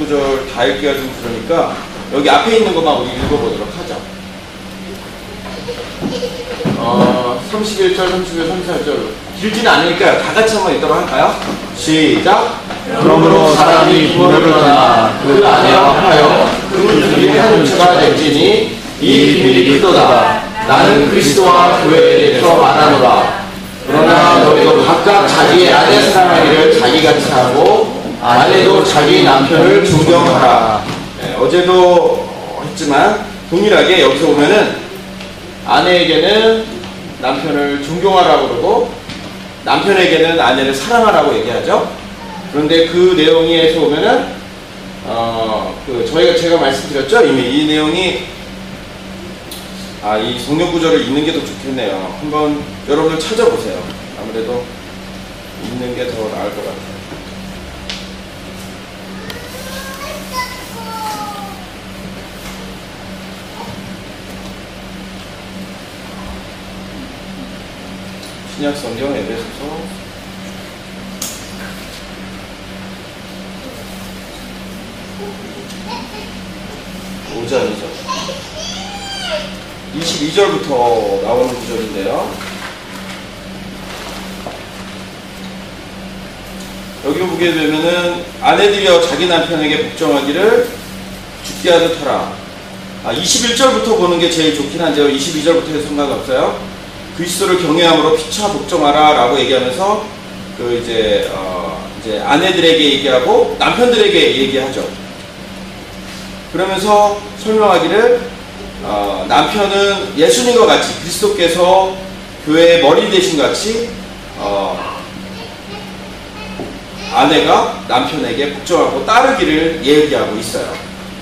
구절 다 읽기가 좀 그러니까 여기 앞에 있는 것만 우리 읽어보도록 하죠. 31절, 32절, 34절 길지는 않으니까 다 같이 한번 읽도록 할까요? 시작! 그러므로 사람이 부모를 떠나 그 아내와 하여 그 둘이 한 육체가 될지니 이 비밀이 크도다. 나는 그리스도와 교회에 대해서 말하노라. 그러나 너희도 각각 자기의 아내 사랑하기를 자기같이 하고 아내도 자기 남편을 존경하라. 네, 어제도 했지만 동일하게 여기서 보면은 아내에게는 남편을 존경하라고 그러고 남편에게는 아내를 사랑하라고 얘기하죠. 그런데 그 내용에서 보면은 제가 말씀드렸죠. 이미 이 내용이 이 성경 구절을 읽는 게 더 좋겠네요. 한번 여러분들 찾아보세요. 아무래도 읽는 게 더 나을 것 같아요. 신약 성경 에베소서 5장이죠. 22절부터 나오는 구절인데요. 여기 보게 되면은 아내들이여 자기 남편에게 복종하기를 죽게 하듯 하라. 21절부터 보는 게 제일 좋긴 한데요. 22절부터 해도 상관없어요. 그리스도를 경외함으로 피차 복종하라 라고 얘기하면서 이제 아내들에게 얘기하고 남편들에게 얘기하죠. 그러면서 설명하기를 남편은 예수님과 같이 그리스도께서 교회의 머리 되신 같이 아내가 남편에게 복종하고 따르기를 얘기하고 있어요.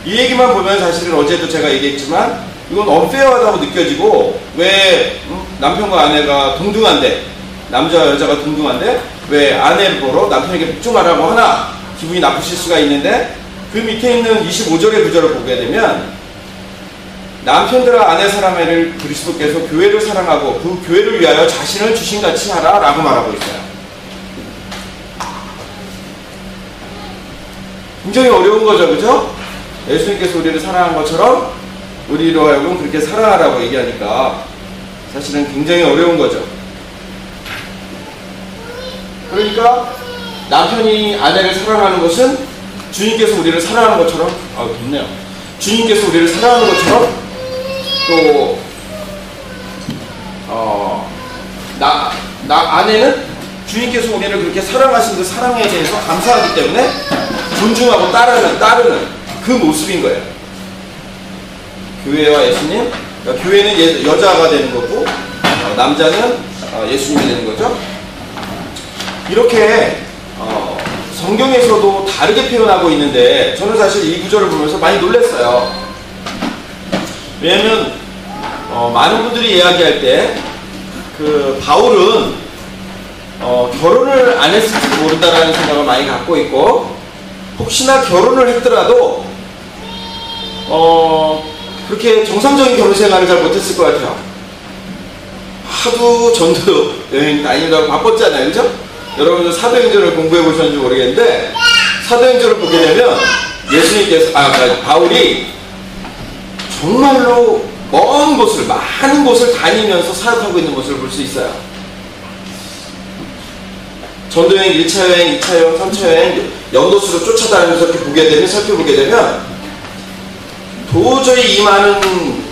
이 얘기만 보면 사실은 어제도 제가 얘기했지만 이건 언페어하다고 느껴지고 왜 남편과 아내가 동등한데 남자와 여자가 동등한데 왜 아내를 보러 남편에게 복종하라고 하나 기분이 나쁘실 수가 있는데 그 밑에 있는 25절의 구절을 보게 되면 남편들아 아내 사랑하기를 그리스도께서 교회를 사랑하고 그 교회를 위하여 자신을 주신같이 하라 라고 말하고 있어요. 굉장히 어려운 거죠, 그죠? 예수님께서 우리를 사랑한 것처럼 우리로 하여금 그렇게 사랑하라고 얘기하니까 사실은 굉장히 어려운 거죠. 그러니까 남편이 아내를 사랑하는 것은 주님께서 우리를 사랑하는 것처럼 좋네요. 주님께서 우리를 사랑하는 것처럼 또 아내는 주님께서 우리를 그렇게 사랑하신 그 사랑에 대해서 감사하기 때문에 존중하고 따르는 그 모습인 거예요. 교회와 예수님, 그러니까 교회는 여자가 되는 거고 남자는 예수님이 되는 거죠. 이렇게 성경에서도 다르게 표현하고 있는데 저는 사실 이 구절을 보면서 많이 놀랐어요. 왜냐면 많은 분들이 이야기할 때 바울은 결혼을 안 했을지도 모른다라는 생각을 많이 갖고 있고 혹시나 결혼을 했더라도 그렇게 정상적인 결혼 생활을 잘 못했을 것 같아요. 하도 전도 여행 다니느라고 바빴잖아요, 그죠? 여러분들 사도행전을 공부해 보셨는지 모르겠는데 사도행전을 보게 되면 예수님께서 바울이 정말로 먼 곳을 많은 곳을 다니면서 사역하고 있는 모습을 볼 수 있어요. 전도여행 1차 여행, 2차 여행, 3차 여행 연도수로 쫓아다니면서 이렇게 살펴보게 되면 도저히 이 많은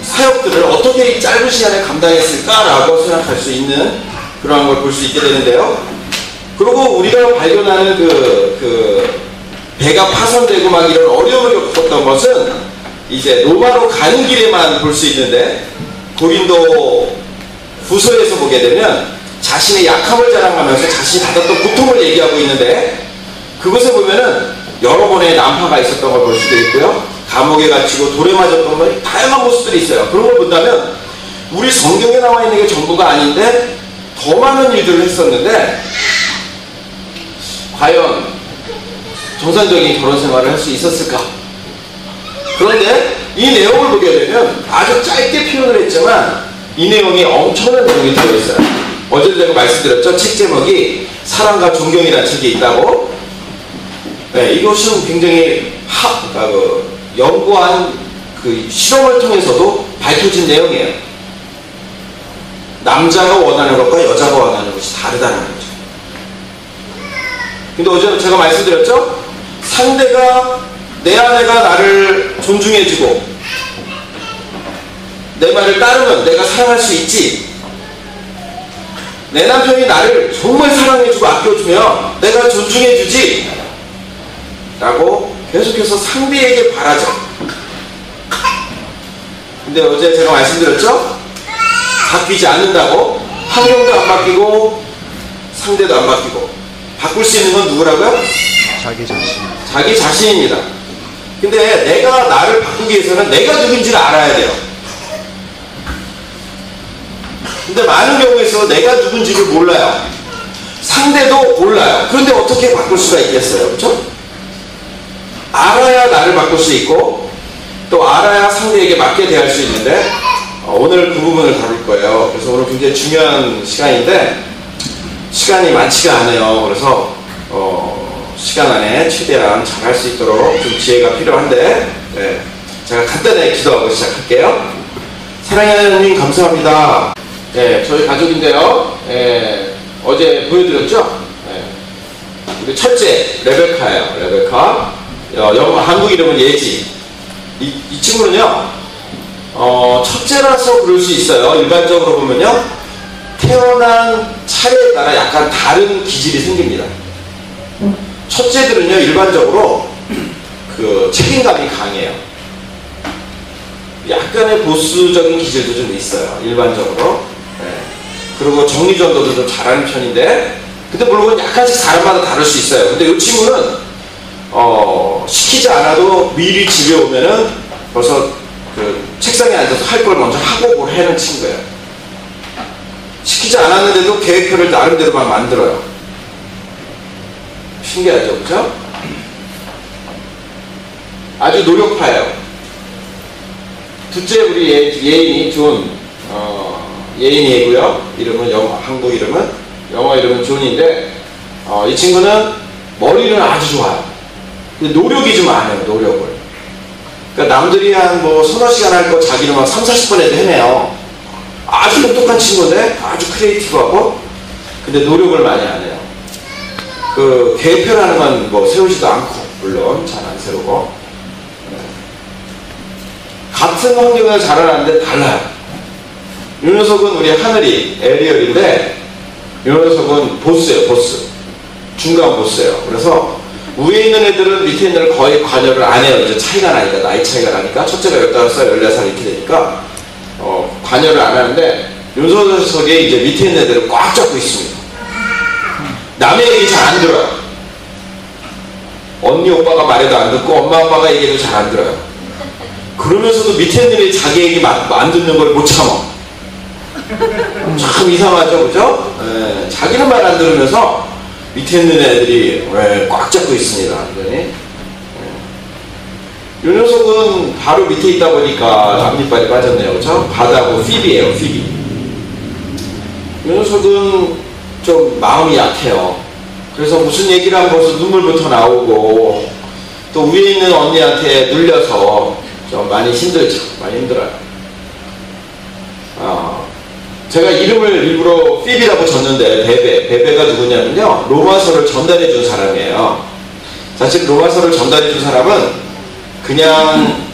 사역들을 어떻게 이 짧은 시간에 감당했을까라고 생각할 수 있는 그러한 걸 볼 수 있게 되는데요. 그리고 우리가 발견하는 배가 파손되고 막 이런 어려움을 겪었던 것은 이제 로마로 가는 길에만 볼 수 있는데 고린도 후서에서 보게 되면 자신의 약함을 자랑하면서 자신이 받았던 고통을 얘기하고 있는데 그것에 보면은 여러 번의 난파가 있었던 걸 볼 수도 있고요. 감옥에 갇히고 돌에 맞았던 걸 다양한 모습들이 있어요. 그런 걸 본다면 우리 성경에 나와 있는 게 전부가 아닌데 더 많은 일들을 했었는데 과연 정상적인 결혼 생활을 할 수 있었을까? 그런데 이 내용을 보게 되면 아주 짧게 표현을 했지만 이 내용이 엄청난 내용이 들어있어요. 어제도 제가 말씀드렸죠. 책 제목이 사랑과 존경이라는 책이 있다고. 네, 이것은 굉장히 그러니까 연구한 그 실험을 통해서도 밝혀진 내용이에요. 남자가 원하는 것과 여자가 원하는 것이 다르다는 거죠. 근데 어제 제가 말씀드렸죠? 상대가, 내 아내가 나를 존중해주고 내 말을 따르면 내가 사랑할 수 있지. 내 남편이 나를 정말 사랑해주고 아껴주면 내가 존중해주지 라고 계속해서 상대에게 바라죠. 근데 어제 제가 말씀드렸죠? 바뀌지 않는다고. 환경도 안 바뀌고 상대도 안 바뀌고. 바꿀 수 있는 건 누구라고요? 자기 자신. 자기 자신입니다. 근데 내가 나를 바꾸기 위해서는 내가 누군지를 알아야 돼요. 근데 많은 경우에서 내가 누군지를 몰라요. 상대도 몰라요. 그런데 어떻게 바꿀 수가 있겠어요? 그렇죠? 알아야 나를 바꿀 수 있고 또 알아야 상대에게 맞게 대할 수 있는데 오늘 그 부분을 다룰 거예요. 그래서 오늘 굉장히 중요한 시간인데 시간이 많지가 않아요. 그래서 시간 안에 최대한 잘 할 수 있도록 좀 지혜가 필요한데 네. 제가 간단하게 기도하고 시작할게요. 사랑하는 하나님 감사합니다. 네, 저희 가족인데요. 네, 어제 보여드렸죠? 네. 우리 첫째 레베카예요. 레베카. 영어 한국 이름은 예지. 이 친구는요. 첫째라서 그럴 수 있어요. 일반적으로 보면요. 태어난 차례에 따라 약간 다른 기질이 생깁니다. 첫째들은요. 일반적으로 그 책임감이 강해요. 약간의 보수적인 기질도 좀 있어요. 일반적으로. 네. 그리고 정리전도도 좀 잘하는 편인데 근데 물론 약간씩 사람마다 다를 수 있어요. 근데 이 친구는 시키지 않아도 미리 집에 오면은 벌써 그 책상에 앉아서 할 걸 먼저 하고 뭘 해는 친구예요. 시키지 않았는데도 계획표를 나름대로 막 만들어요. 신기하죠, 그죠? 아주 노력파예요. 둘째 우리 예인이 존, 예인이고요. 이름은 한국 이름은 영어 이름은 존인데 이 친구는 머리는 아주 좋아요. 근데 노력이 좀 안 해요. 노력을. 그러니까 남들이 한 뭐 서너 시간 할 거 자기는 막 3, 40분에도 해내요. 아주 똑똑한 친구인데 아주 크리에이티브하고 근데 노력을 많이 안 해요. 그 계획표라는 건 뭐 세우지도 않고 물론 잘 안 세우고 같은 환경을 자라나는데 달라요. 이 녀석은 우리 하늘이 에리얼인데 이 녀석은 보스예요. 보스. 중간 보스예요. 그래서 위에 있는 애들은 밑에 있는 애들 거의 관여를 안 해요. 이제 차이가 나니까, 나이 차이가 나니까. 첫째가 15살, 14살 이렇게 되니까, 관여를 안 하는데, 요 녀석에 이제 밑에 있는 애들을 꽉 잡고 있습니다. 남의 얘기 잘 안 들어요. 언니, 오빠가 말해도 안 듣고, 엄마, 아빠가 얘기해도 잘 안 들어요. 그러면서도 밑에 있는 애들이 자기 얘기 안 듣는 걸 못 참아. 참 이상하죠, 그죠? 네, 자기는 말 안 들으면서, 밑에 있는 애들이 꽉 잡고 있습니다. 완전히. 이 녀석은 바로 밑에 있다 보니까 앞니빨이 빠졌네요. 그렇죠? 바다고 피비예요. 피비. 이 녀석은 좀 마음이 약해요. 그래서 무슨 얘기를 하면 벌써 눈물부터 나오고 또 위에 있는 언니한테 눌려서 좀 많이 힘들죠. 많이 힘들어요. 제가 이름을 일부러 피비라고 줬는데 베베가 누구냐면요. 로마서를 전달해 준 사람이에요. 사실 로마서를 전달해 준 사람은 그냥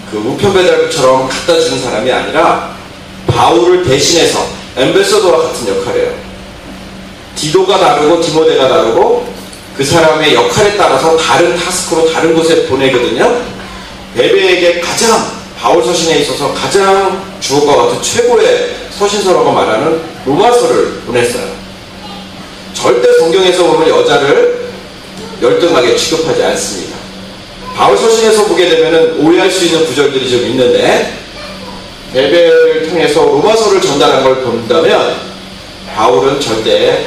그 우편배달부처럼 갖다 주는 사람이 아니라 바울을 대신해서 엠베서더와 같은 역할이에요. 디도가 다르고 디모데가 다르고 그 사람의 역할에 따라서 다른 타스크로 다른 곳에 보내거든요. 베베에게 가장 바울 서신에 있어서 가장 주옥과 같은 최고의 서신서라고 말하는 로마서를 보냈어요. 절대 성경에서 보면 여자를 열등하게 취급하지 않습니다. 바울 서신에서 보게 되면 오해할 수 있는 구절들이 좀 있는데 베베를 통해서 로마서를 전달한 걸 본다면 바울은 절대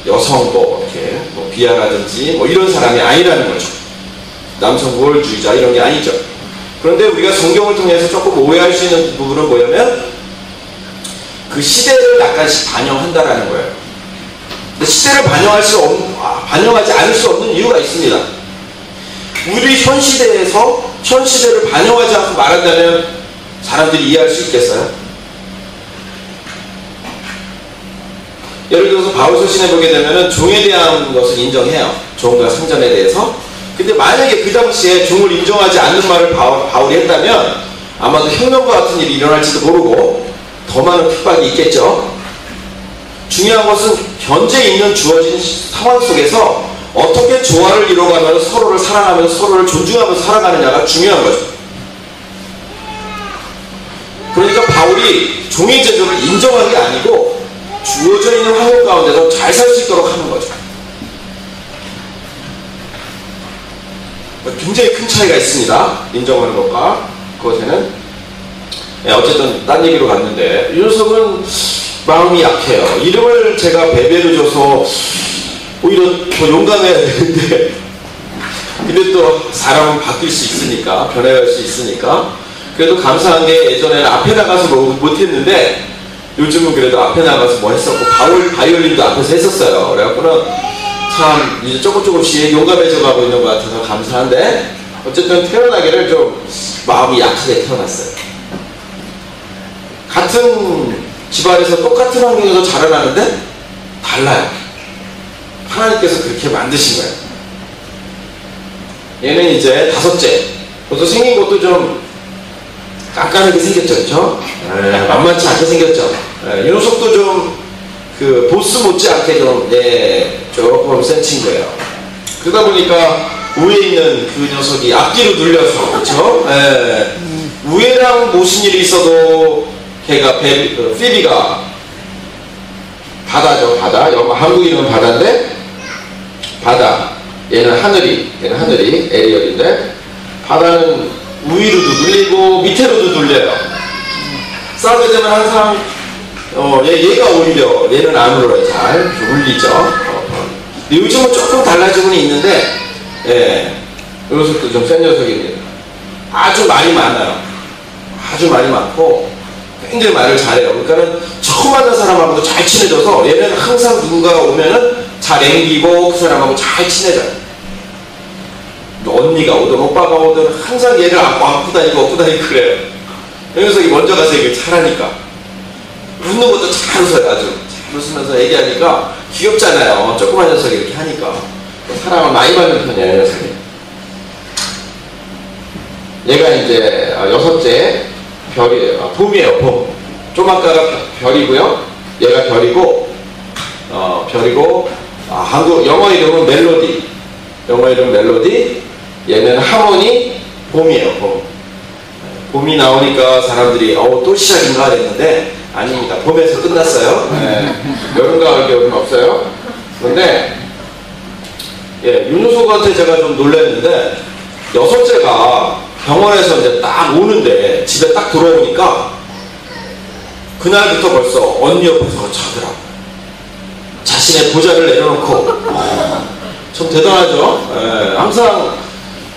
여성 이렇게 비하라든지 이런 사람이 아니라는 거죠. 남성 우월주의자 이런 게 아니죠. 그런데 우리가 성경을 통해서 조금 오해할 수 있는 부분은 뭐냐면 그 시대를 약간씩 반영한다라는 거예요. 근데 시대를 반영하지 않을 수 없는 이유가 있습니다. 우리 현 시대에서 현 시대를 반영하지 않고 말한다면 사람들이 이해할 수 있겠어요? 예를 들어서 바울서신에 보게 되면은 종에 대한 것을 인정해요. 종과 성전에 대해서. 근데 만약에 그 당시에 종을 인정하지 않는 말을 바울이 했다면 아마도 혁명과 같은 일이 일어날지도 모르고 더 많은 핍박이 있겠죠. 중요한 것은 현재 있는 주어진 상황 속에서 어떻게 조화를 이루어가면서 서로를 사랑하면서 서로를 존중하면서 살아가느냐가 중요한 거죠. 그러니까 바울이 종의 제도를 인정한 게 아니고 주어져 있는 환경 가운데서 잘 살 수 있도록 하는 거죠. 굉장히 큰 차이가 있습니다. 인정하는 것과 그것에는. 어쨌든 딴 얘기로 갔는데 이 녀석은 마음이 약해요. 이름을 제가 베베로 줘서 오히려 더 용감해야 되는데 근데 또 사람은 바뀔 수 있으니까, 변해갈 수 있으니까. 그래도 감사한 게 예전에는 앞에 나가서 못했는데 요즘은 그래도 앞에 나가서 뭐 했었고 바이올린도 앞에서 했었어요. 그래갖고는 참 이제 조금씩 용감해져 가고 있는 것 같아서 감사한데 어쨌든 태어나기를 좀 마음이 약하게 태어났어요. 같은 집안에서 똑같은 환경에서 자라나는데 달라요. 하나님께서 그렇게 만드신 거예요. 얘는 이제 다섯째. 벌써 생긴 것도 좀 깐깐하게 생겼죠, 그렇죠? 만만치 않게 생겼죠. 이 녀석도 좀 그 보스 못지않게 좀 조금 센 친구예요. 그러다 보니까 위에 있는 그 녀석이 앞뒤로 눌려서, 그렇죠? 위에랑 무슨 일이 있어도 걔가 피비가 바다죠, 바다. 한국 이름은 바다인데 바다. 얘는 하늘이 에리얼인데 바다는 위로도 눌리고 밑으로도 눌려요. 싸우게 되면 항상 얘가 오히려 얘는 안 울어요. 잘 울리죠. 요즘은 조금 달라지고는 있는데 이 녀석도 좀 센 녀석입니다. 아주 말이 많아요. 아주 말이 많고 굉장히 말을 잘해요. 그러니까는 처음 만난 사람하고도 잘 친해져서 얘는 항상 누군가가 오면은 잘 앵기고 그 사람하고 잘 친해져요. 언니가 오든 오빠가 오든 항상 얘를 안고 다니고 그래요. 이 녀석이 먼저 가서 얘기를 잘하니까 웃는 것도 잘 웃어요. 아주 잘 웃으면서 얘기하니까 귀엽잖아요. 조그만 녀석이 이렇게 하니까 사람을 많이 받는 편이에요. 이 녀석이. 얘가 이제 여섯째 별이에요. 봄이에요. 봄. 좀 아까가 별이고요. 얘가 별이고 한국 영어 이름은 멜로디. 영어 이름 멜로디. 얘는 하모니. 봄이에요. 봄. 봄이 나오니까 사람들이 또 시작인가 했는데 아닙니다. 봄에서 끝났어요. 여름, 가을, 겨울은 없어요. 그런데 윤호석한테 제가 좀 놀랐는데 여섯째가 병원에서 이제 딱 오는데 집에 딱 들어오니까 그날부터 벌써 언니 옆에서 자더라고요. 자신의 보좌를 내려놓고 좀 대단하죠. 항상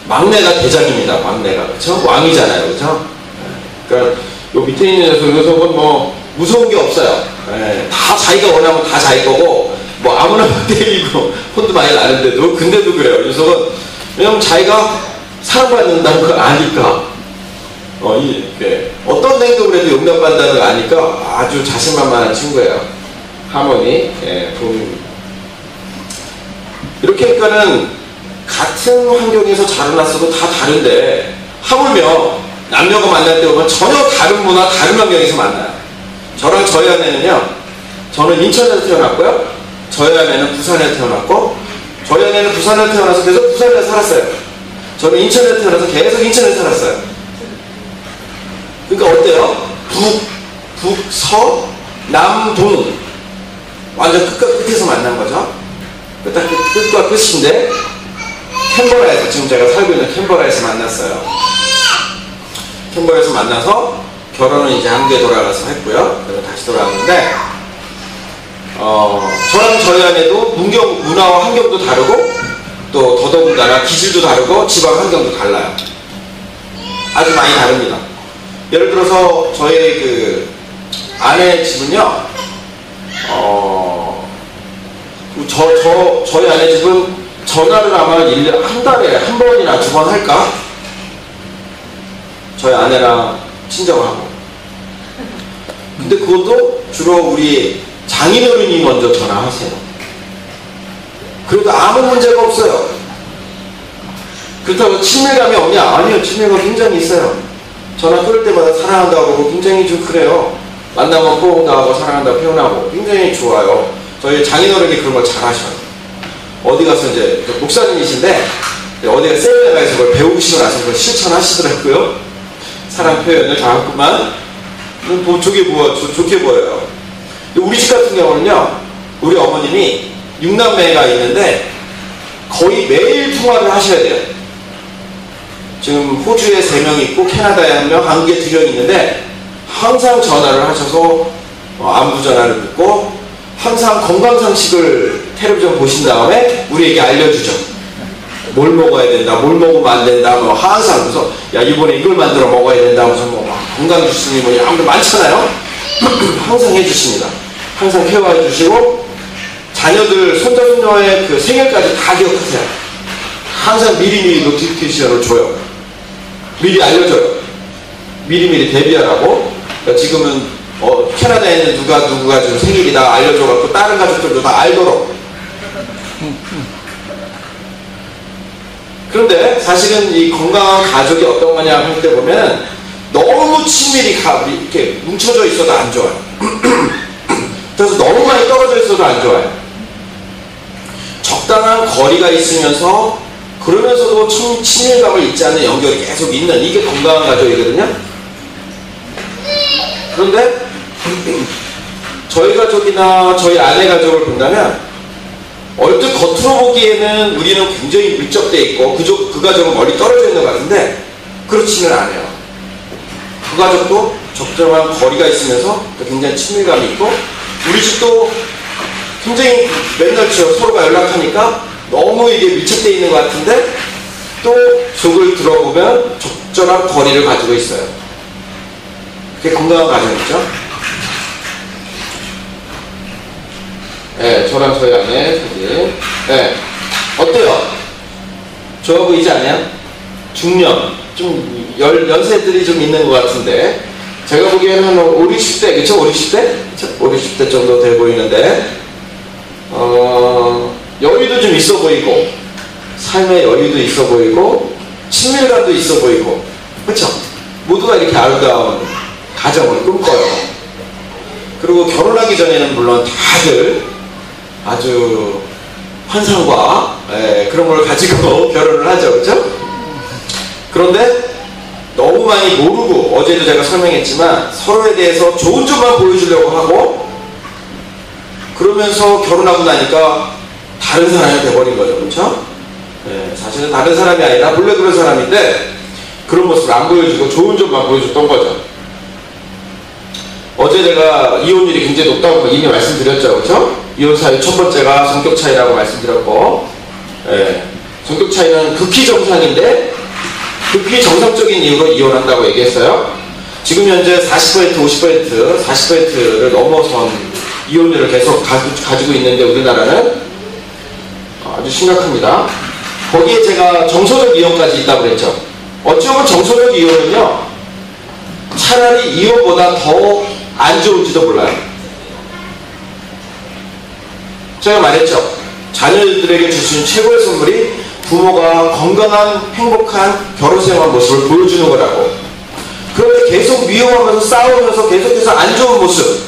막내가 대장입니다. 막내가. 그쵸? 왕이잖아요. 그쵸? 그러니까 요 밑에 있는 녀석은 뭐 무서운 게 없어요. 다 자기가 원하면 다 자기 거고 뭐 아무나 때리고 혼도 많이 나는데도 근데도 그래요. 이 녀석은 왜냐면 자기가 사랑받는다는 걸 아니까 어떤 행동을 해도 용납받는다는 걸 아니까 아주 자신만만한 친구예요. 하모니. 이렇게 하니까는 같은 환경에서 자라났어도 다 다른데 하물며 남녀가 만날 때 보면 전혀 다른 문화, 다른 환경에서 만나요. 저랑 저희 아내는요, 저는 인천에서 태어났고요, 저희 아내는 부산에서 태어났고, 저희 아내는 부산에서 태어나서 계속 부산에서 살았어요. 저는 인천에서 태어나서 계속 인천에서 살았어요. 그러니까 어때요? 북, 서, 남, 동. 완전 끝과 끝에서 만난 거죠. 끝과 끝인데, 캔버라에서, 지금 제가 살고 있는 캔버라에서 만났어요. 캔버라에서 만나서 결혼은 이제 한국에 돌아가서 했고요. 그리고 다시 돌아왔는데 저랑 저희 아내도 문화와 환경도 다르고 또 더더군다나 기질도 다르고 집안 환경도 달라요. 아주 많이 다릅니다. 예를 들어서 저희 그 아내 집은요 저희 아내 집은 전화를 아마 1년, 한 달에 한 번이나 2번 할까? 저희 아내랑 친정하고. 근데 그것도 주로 우리 장인어른이 먼저 전화하세요. 그래도 아무 문제가 없어요. 그렇다고 친밀감이 없냐? 아니요, 친밀감 굉장히 있어요. 전화 끊을 때마다 사랑한다고 하고 굉장히 좀 그래요. 만나면 포옹다고 사랑한다고 표현하고 굉장히 좋아요. 저희 장인어른이 그런 걸 잘하셔요. 어디 가서 이제 목사님이신데 어디가 세미나 가서 그걸 배우시고 나서 그걸 실천하시더라고요. 사랑 표현을 잘했구만. 좋게 보여요. 우리 집 같은 경우는요, 우리 어머님이 6남매가 있는데 거의 매일 통화를 하셔야 돼요. 지금 호주에 3명 있고 캐나다에 1명, 한국에 2명 있는데 항상 전화를 하셔서 안부 전화를 듣고 항상 건강상식을 텔레비전 보신 다음에 우리에게 알려주죠. 뭘 먹어야 된다, 뭘 먹으면 안 된다, 뭐 항상 그래서 야 이번에 이걸 만들어 먹어야 된다, 무슨 뭐 건강 주스니 뭐 아무튼 많잖아요. 항상 해주십니다. 항상 케어해 주시고 자녀들 손자 손녀의 그 생일까지 다 기억하세요. 항상 미리미리 노티피케이션을 줘요. 미리 알려줘요. 미리미리 대비하라고. 그러니까 지금은 캐나다에 있는 누가 좀 생일이다 알려줘갖고 다른 가족들도 다 알도록. 그런데 사실은 이 건강한 가족이 어떤 거냐 할 때 보면 너무 친밀히 이렇게 뭉쳐져 있어도 안 좋아요. 그래서 너무 많이 떨어져 있어도 안 좋아요. 적당한 거리가 있으면서 그러면서도 친밀감을 잊지 않는 연결이 계속 있는 이게 건강한 가족이거든요. 그런데 저희 가족이나 저희 아내 가족을 본다면 얼핏 겉으로 보기에는 우리는 굉장히 밀접되어 있고 그 가족은 멀리 떨어져 있는 것 같은데 그렇지는 않아요. 그 가족도 적정한 거리가 있으면서 굉장히 친밀감이 있고 우리 집도 굉장히 맨날 서로가 연락하니까 너무 이게 밀착되어 있는 것 같은데 또 속을 들어보면 적절한 거리를 가지고 있어요. 그게 건강한 가정이죠. 네, 저랑 저희 아내 사진. 네, 어때요? 좋아 보이지 않아요? 중년, 좀 연세들이 좀 있는 것 같은데 제가 보기에는 한 5, 60대, 그쵸? 5, 60대? 그쵸? 5, 60대 정도 돼 보이는데 여유도 좀 있어 보이고 삶의 여유도 있어 보이고 친밀감도 있어 보이고 그쵸? 모두가 이렇게 아름다운 가정을 꿈꿔요. 그리고 결혼하기 전에는 물론 다들 아주 환상과 그런 걸 가지고 결혼을 하죠. 그렇죠? 그런데 너무 많이 모르고 어제도 제가 설명했지만 서로에 대해서 좋은 점만 보여주려고 하고 그러면서 결혼하고 나니까 다른 사람이 돼버린 거죠. 그렇죠? 사실은 다른 사람이 아니라 본래 그런 사람인데 그런 모습을 안 보여주고 좋은 점만 보여줬던 거죠. 어제 제가 이혼율이 굉장히 높다고 이미 말씀드렸죠. 그렇죠? 이혼 사유 첫 번째가 성격 차이라고 말씀드렸고 성격 차이는 극히 정상인데 극히 정상적인 이유로 이혼한다고 얘기했어요. 지금 현재 40%, 50%, 40%를 넘어선 이혼율을 계속 가지고 있는데 우리나라는 아주 심각합니다. 거기에 제가 정서적 이혼까지 있다고 그랬죠. 어찌 보면 정서적 이혼은요 차라리 이혼보다 더 안 좋을지도 몰라요. 제가 말했죠. 자녀들에게 줄 수 있는 최고의 선물이 부모가 건강한 행복한 결혼생활 모습을 보여주는 거라고. 그런데 계속 미워하면서 싸우면서 계속해서 안 좋은 모습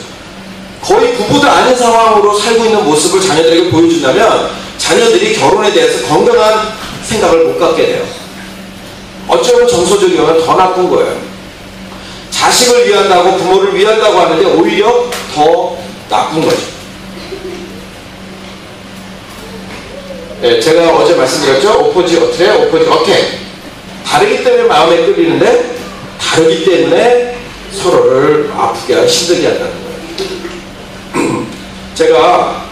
거의 부부도 아닌 상황으로 살고 있는 모습을 자녀들에게 보여준다면 자녀들이 결혼에 대해서 건강한 생각을 못 갖게 돼요. 어쩌면 정서적 이혼은 더 나쁜 거예요. 자식을 위한다고 부모를 위한다고 하는데 오히려 더 나쁜 거죠. 네, 제가 어제 말씀드렸죠. 오포지 어택, 오포지 어택. 다르기 때문에 마음에 끌리는데 다르기 때문에 서로를 아프게 힘들게 한다는 거예요. 제가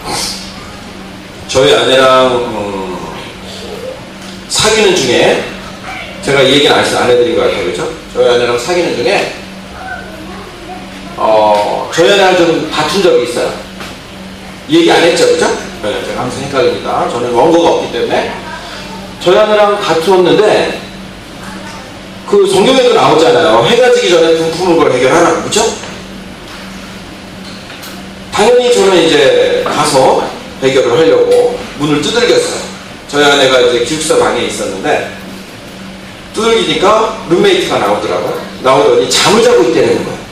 저희 아내랑 사귀는 중에 제가 이 얘기는 안 해드린 것 같아요. 그렇죠? 저희 아내랑 사귀는 중에 저희 아내랑 좀 다툰 적이 있어요. 이 얘기 안 했죠. 그렇죠? 네, 제가 항상 헷갈립니다. 저는 원고가 없기 때문에. 저희 아내랑 다투었는데 그 성경에도 나오잖아요. 해가 지기 전에 분품은 걸 해결하라고, 그죠? 당연히 저는 이제 가서 해결을 하려고 문을 두들겼어요. 저희 아내가 이제 기숙사 방에 있었는데 두들기니까 룸메이트가 나오더라고요. 나오더니 잠을 자고 있다는 거예요.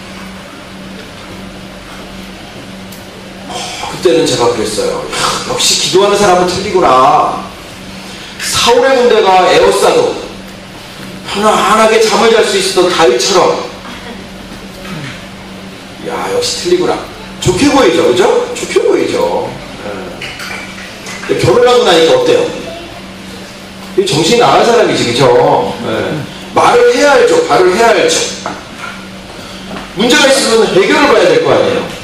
그때는 제가 그랬어요. 역시 기도하는 사람은 틀리구나. 사울의 군대가 에워싸도 편안하게 잠을 잘 수 있었던 다윗처럼, 야, 역시 틀리구나. 좋게 보이죠, 그죠? 좋게 보이죠. 네. 결혼하고 나니까 어때요? 정신이 나간 사람이지, 그죠? 네. 말을 해야 알죠. 말을 해야 알죠. 문제가 있으면 해결을 봐야 될 거 아니에요.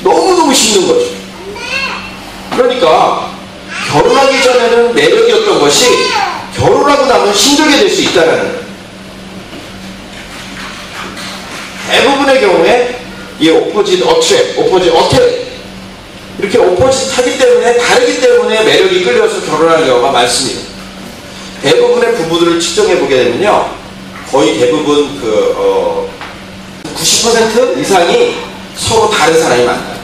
너무너무 힘든 거죠. 그러니까 결혼하기 전에는 매력이었던 것이 결혼하고 나면 힘들게 될 수 있다는 거예요. 대부분의 경우에 이 오포짓 어트랙, 오포짓 어택, 이렇게 오포짓 하기 때문에, 다르기 때문에 매력이 끌려서 결혼하는 경우가 많습니다. 대부분의 부부들을 측정해 보게 되면요, 거의 대부분 90% 이상이 서로 다른 사람이 만나요.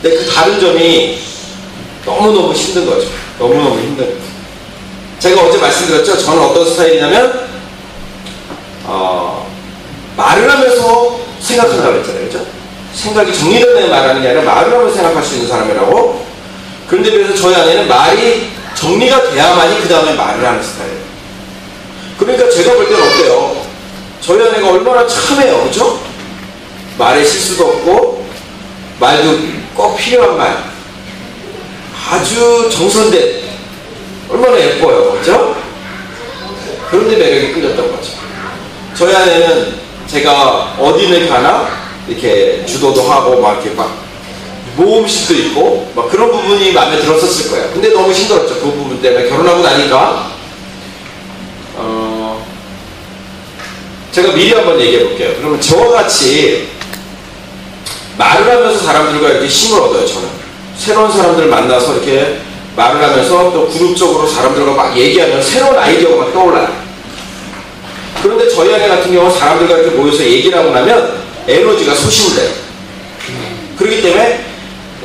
근데 그 다른 점이 너무너무 힘든 거죠. 너무너무 힘든 거죠. 제가 어제 말씀드렸죠. 저는 어떤 스타일이냐면 말을 하면서 생각한다고 했잖아요. 그죠? 생각이 정리되는 말하는 게 아니라 말을 하면서 생각할 수 있는 사람이라고. 그런데 비해서 저희 아내는 말이 정리가 돼야만이 그 다음에 말을 하는 스타일이에요. 그러니까 제가 볼 때는 어때요? 저희 아내가 얼마나 참해요. 그죠? 말에 실수도 없고 말도 꼭 필요한 말, 아주 정선된, 얼마나 예뻐요. 그죠? 그런데 매력이 끌렸던 거죠. 저희 아내는 제가 어디를 가나 이렇게 주도도 하고 막 이렇게 막 모험심도 있고 막 그런 부분이 마음에 들었었을 거예요. 근데 너무 힘들었죠. 그 부분 때문에. 결혼하고 나니까 제가 미리 한번 얘기해 볼게요. 그러면 저와 같이 말을 하면서 사람들과 이렇게 힘을 얻어요. 저는 새로운 사람들을 만나서 이렇게 말을 하면서 또 그룹적으로 사람들과 막 얘기하면 새로운 아이디어가 막 떠올라요. 그런데 저희 아내 같은 경우는 사람들과 이렇게 모여서 얘기를 하고 나면 에너지가 소실돼요. 그렇기 때문에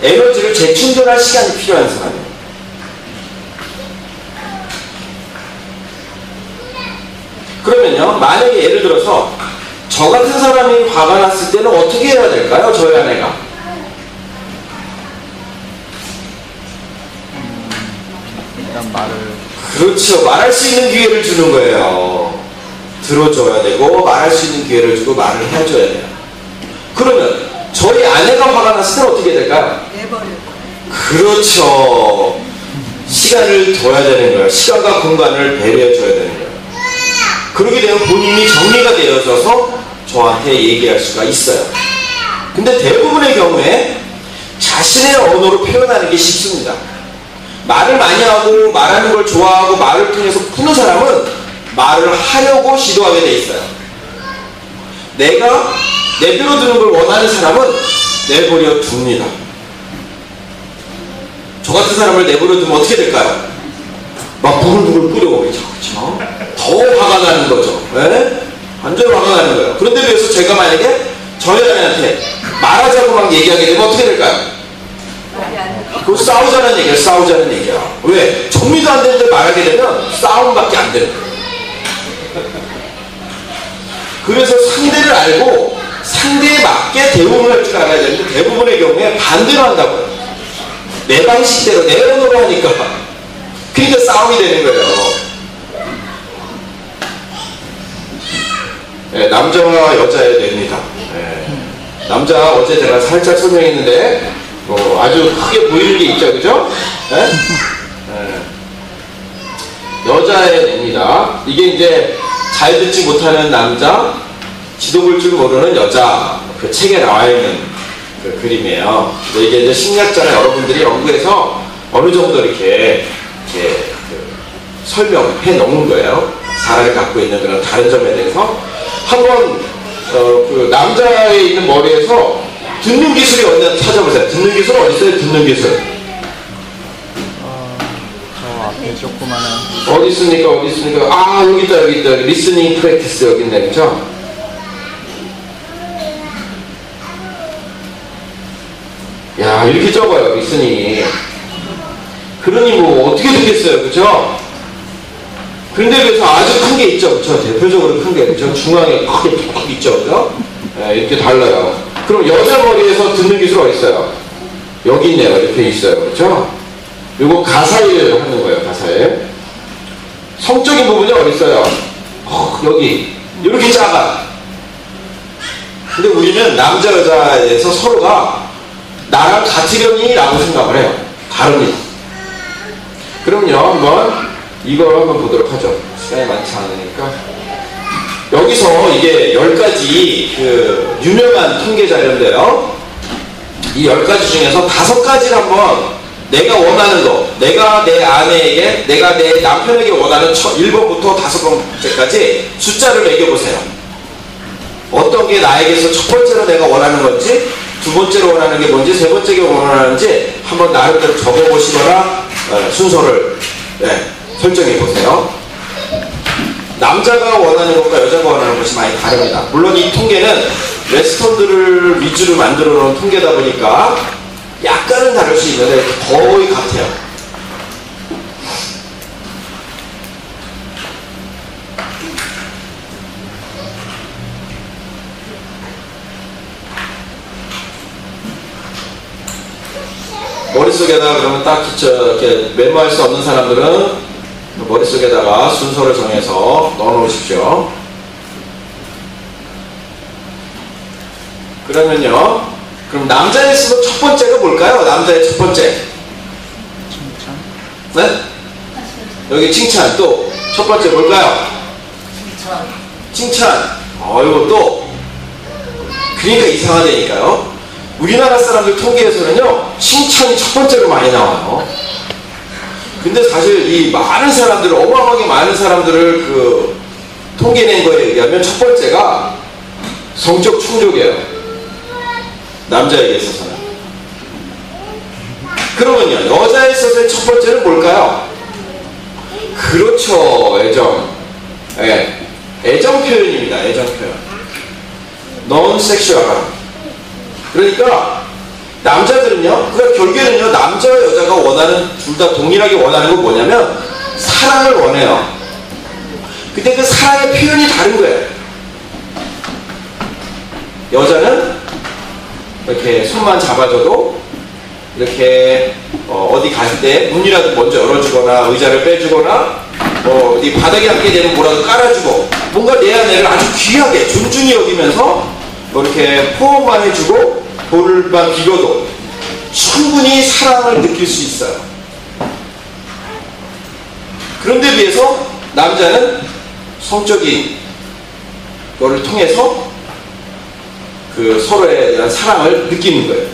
에너지를 재충전할 시간이 필요한 사람이에요. 그러면요, 만약에 예를 들어서 저 같은 사람이 화가 났을 때는 어떻게 해야 될까요? 저희 아내가 일단 말을, 그렇죠. 말할 수 있는 기회를 주는 거예요. 들어줘야 되고 말할 수 있는 기회를 주고 말을 해줘야 돼요. 그러면 저희 아내가 화가 났을 때는 어떻게 해야 될까요? 내버려. 그렇죠. 시간을 둬야 되는 거예요. 시간과 공간을 배려해줘야 되는 거예요. 그렇게 되면 본인이 정리가 되어져서 저한테 얘기할 수가 있어요. 근데 대부분의 경우에 자신의 언어로 표현하는 게 쉽습니다. 말을 많이 하고 말하는 걸 좋아하고 말을 통해서 푸는 사람은 말을 하려고 시도하게 돼 있어요. 내가 내버려 두는 걸 원하는 사람은 내버려 둡니다. 저 같은 사람을 내버려 두면 어떻게 될까요? 막 부글부글 끓여오겠죠. 그렇죠? 더 화가 나는 거죠. 네? 완전 화가 나는 거예요. 그런데 비해서 제가 만약에 저희 아내한테 말하자고 막 얘기하게 되면 어떻게 될까요? 그거 싸우자는 얘기야. 싸우자는 얘기야. 왜? 정리도 안 되는데 말하게 되면 싸움밖에 안 되는 거예요. 그래서 상대를 알고 상대에 맞게 대응을 할 줄 알아야 되는데 대부분의 경우에 반대로 한다고요. 내 방식대로 내 언어로 하니까 그러니까 싸움이 되는 거예요. 네, 남자와 여자의 뇌입니다. 네. 남자 어제 제가 살짝 설명했는데 아주 크게 보이는 게 있죠, 그죠? 네? 네. 여자의 뇌입니다. 이게 이제 잘 듣지 못하는 남자, 지도 볼 줄 모르는 여자, 그 책에 나와 있는 그 그림이에요. 이게 이제 심리학자나 여러분들이 연구해서 어느 정도 이렇게 설명해 놓은 거예요. 사람이 갖고 있는 그런 다른 점에 대해서. 한번 그 남자에 있는 머리에서 듣는 기술이 어디나 찾아보세요. 듣는 기술 어디 있어요? 듣는 기술. 저 앞에 조그마한 어디 있습니까? 어디 있습니까? 아, 여기 있다, 여기 있다. 리스닝 프랙티스 여기 있네, 그죠? 야, 이렇게 적어요, 리스닝이. 그러니 뭐, 어떻게 듣겠어요, 그죠? 근데 그래서 아주 큰 게 있죠, 그죠? 대표적으로 큰 게, 그죠? 중앙에 크게 툭 있죠, 그죠? 네, 이렇게 달라요. 그럼 여자 머리에서 듣는 기술 어디 있어요? 여기 있네요, 이렇게 있어요, 그죠? 그리고 가사일 하는 거예요, 가사일. 성적인 부분이 어디 있어요? 여기. 이렇게 작아. 근데 우리는 남자, 여자에 대해서 서로가 나랑 같으려니? 라고 생각을 해요. 다릅니다. 그럼요, 한번 이걸 한번 보도록 하죠. 시간이 많지 않으니까. 여기서 이게 10가지 그 유명한 통계 자료인데요. 이 10가지 중에서 5가지를 한번 내가 원하는 거, 내가 내 아내에게, 내가 내 남편에게 원하는 1번부터 5번째까지 숫자를 매겨보세요. 어떤 게 나에게서 첫 번째로 내가 원하는 건지, 두 번째로 원하는 게 뭔지, 세 번째로 원하는지 한번 나름대로 적어보시거나 순서를 설정해 보세요. 남자가 원하는 것과 여자가 원하는 것이 많이 다릅니다. 물론 이 통계는 웨스턴들을 위주로 만들어 놓은 통계다 보니까 약간은 다를 수 있는데 거의 같아요. 머릿속에다가 그러면 딱 이렇게 메모할 수 없는 사람들은 머릿속에다가 순서를 정해서 넣어놓으십시오. 그러면요, 그럼 남자의 수도 첫 번째가 뭘까요? 남자의 첫 번째. 칭찬. 네? 여기 칭찬. 또 첫 번째 뭘까요? 칭찬. 이거 또. 그러니까 이상하다니까요. 우리나라 사람들 통계에서는요, 칭찬이 첫 번째로 많이 나와요. 근데 사실 이 많은 사람들을, 어마어마하게 많은 사람들을 그 통계낸 거에 의하면 첫 번째가 성적 충족이에요. 남자에게 있어서는. 그러면요, 여자에 있어서의 첫 번째는 뭘까요? 그렇죠, 애정. 애정 표현입니다. 애정 표현. non-sexual. 그러니까 남자들은요, 그러니까 결국에는요, 남자와 여자가 원하는, 둘 다 동일하게 원하는 건 뭐냐면 사랑을 원해요. 근데 그 사랑의 표현이 다른 거예요. 여자는 이렇게 손만 잡아줘도, 이렇게 어디 갈 때 문이라도 먼저 열어주거나 의자를 빼주거나 어디 바닥에 앉게 되면 뭐라도 깔아주고, 뭔가 내 아내를 아주 귀하게 존중히 여기면서 이렇게 포옹만 해주고 볼만 비벼도 충분히 사랑을 느낄 수 있어요. 그런데 비해서 남자는 성적인 거를 통해서 그 서로에 대한 사랑을 느끼는 거예요.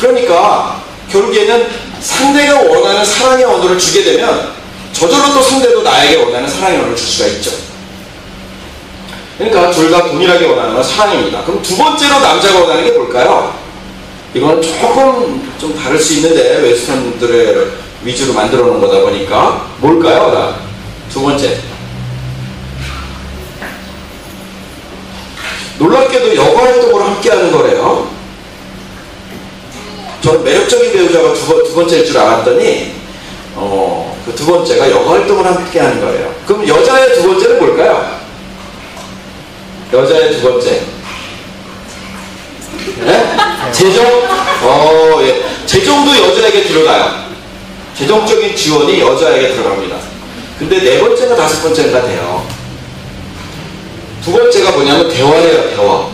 그러니까 결국에는 상대가 원하는 사랑의 언어를 주게 되면 저절로 또 상대도 나에게 원하는 사랑의 언어를 줄 수가 있죠. 그러니까 둘 다 동일하게 원하는 건 사랑입니다. 그럼 두 번째로 남자가 원하는 게 뭘까요? 이건 조금 좀 다를 수 있는데 웨스턴들의 위주로 만들어 놓은 거다 보니까 뭘까요? 두 번째, 놀랍게도 여가 활동으로 함께 하는 거래요. 저는 매력적인 배우자가 두 번째일 줄 알았더니 그 두 번째가 여가 활동을 함께 하는 거예요. 그럼 여자의 두 번째는 뭘까요? 여자의 두 번째, 네? 재정? 예. 재정도 여자에게 들어가요. 재정적인 지원이 여자에게 들어갑니다. 근데 네 번째가 다섯 번째가 돼요. 두 번째가 뭐냐면 대화래요. 대화.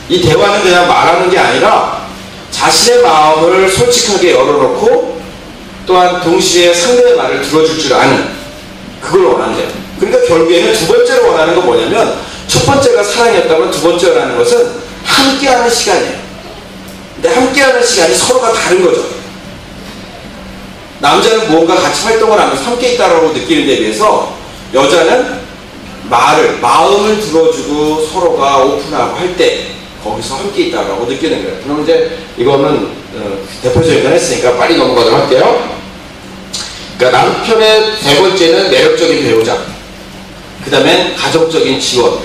이 대화는 그냥 말하는 게 아니라 자신의 마음을 솔직하게 열어놓고 또한 동시에 상대의 말을 들어줄 줄 아는, 그걸 원한대요. 그러니까 결국에는 두 번째로 원하는 건 뭐냐면, 첫 번째가 사랑이었다면 두 번째로 하는 것은 함께하는 시간이에요. 근데 함께하는 시간이 서로가 다른 거죠. 남자는 무언가 같이 활동을 하면서 함께 있다라고 느끼는 데 비해서 여자는 마음을 들어주고 서로가 오픈하고 할 때 거기서 함께 있다라고 느끼는 거예요. 그럼 이제 이거는 대표적인 건 했으니까 빨리 넘어가도록 할게요. 그러니까 남편의 세 번째는 매력적인 배우자, 그 다음엔 가족적인 지원,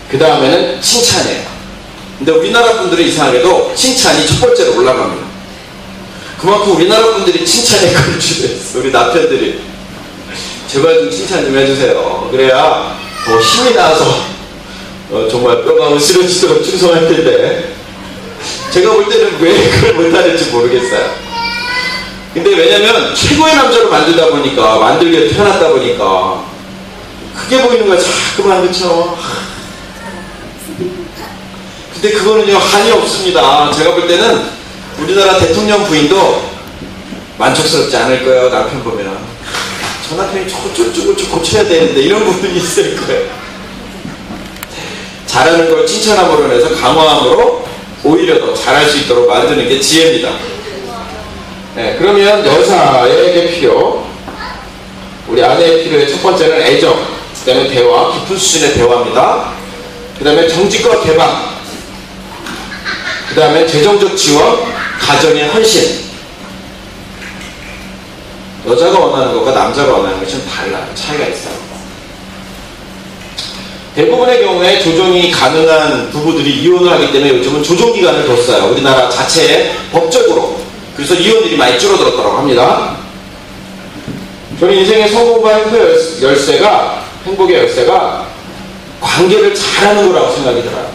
그 다음에는 칭찬이에요. 근데 우리나라 분들은 이상하게도 칭찬이 첫 번째로 올라갑니다. 그만큼 우리나라 분들이 칭찬에 걸주했어. 우리 남편들이 제발 좀 칭찬 좀 해주세요. 그래야 더 힘이 나서 정말 뼈가 으스러지도록 충성할 텐데, 제가 볼 때는 왜 그걸 못하는지 모르겠어요. 근데 왜냐면 최고의 남자로 만들다 보니까, 만들게 태어났다 보니까 크게 보이는 거야 자꾸만. 그쵸? 근데 그거는요 한이 없습니다. 제가 볼 때는 우리나라 대통령 부인도 만족스럽지 않을 거예요. 남편 보면 저 남편이 저쪽을 좀 고쳐야 되는데 이런 부분이 있을 거예요. 잘하는 걸 칭찬함으로 해서 강화함으로 오히려 더 잘할 수 있도록 만드는 게 지혜입니다. 네, 그러면 여자에게 필요, 우리 아내의 필요의 첫 번째는 애정, 그 다음에 대화, 깊은 수준의 대화입니다. 그 다음에 정직과 개방, 그 다음에 재정적 지원, 가정의 헌신. 여자가 원하는 것과 남자가 원하는 것이 좀 달라요. 차이가 있어요. 대부분의 경우에 조정이 가능한 부부들이 이혼을 하기 때문에 요즘은 조정기간을 뒀어요. 우리나라 자체에 법적으로. 그래서 이혼율이 많이 줄어들었다고 합니다. 저는 인생의 성공과 행복의 열쇠가 관계를 잘하는 거라고 생각이 들어요.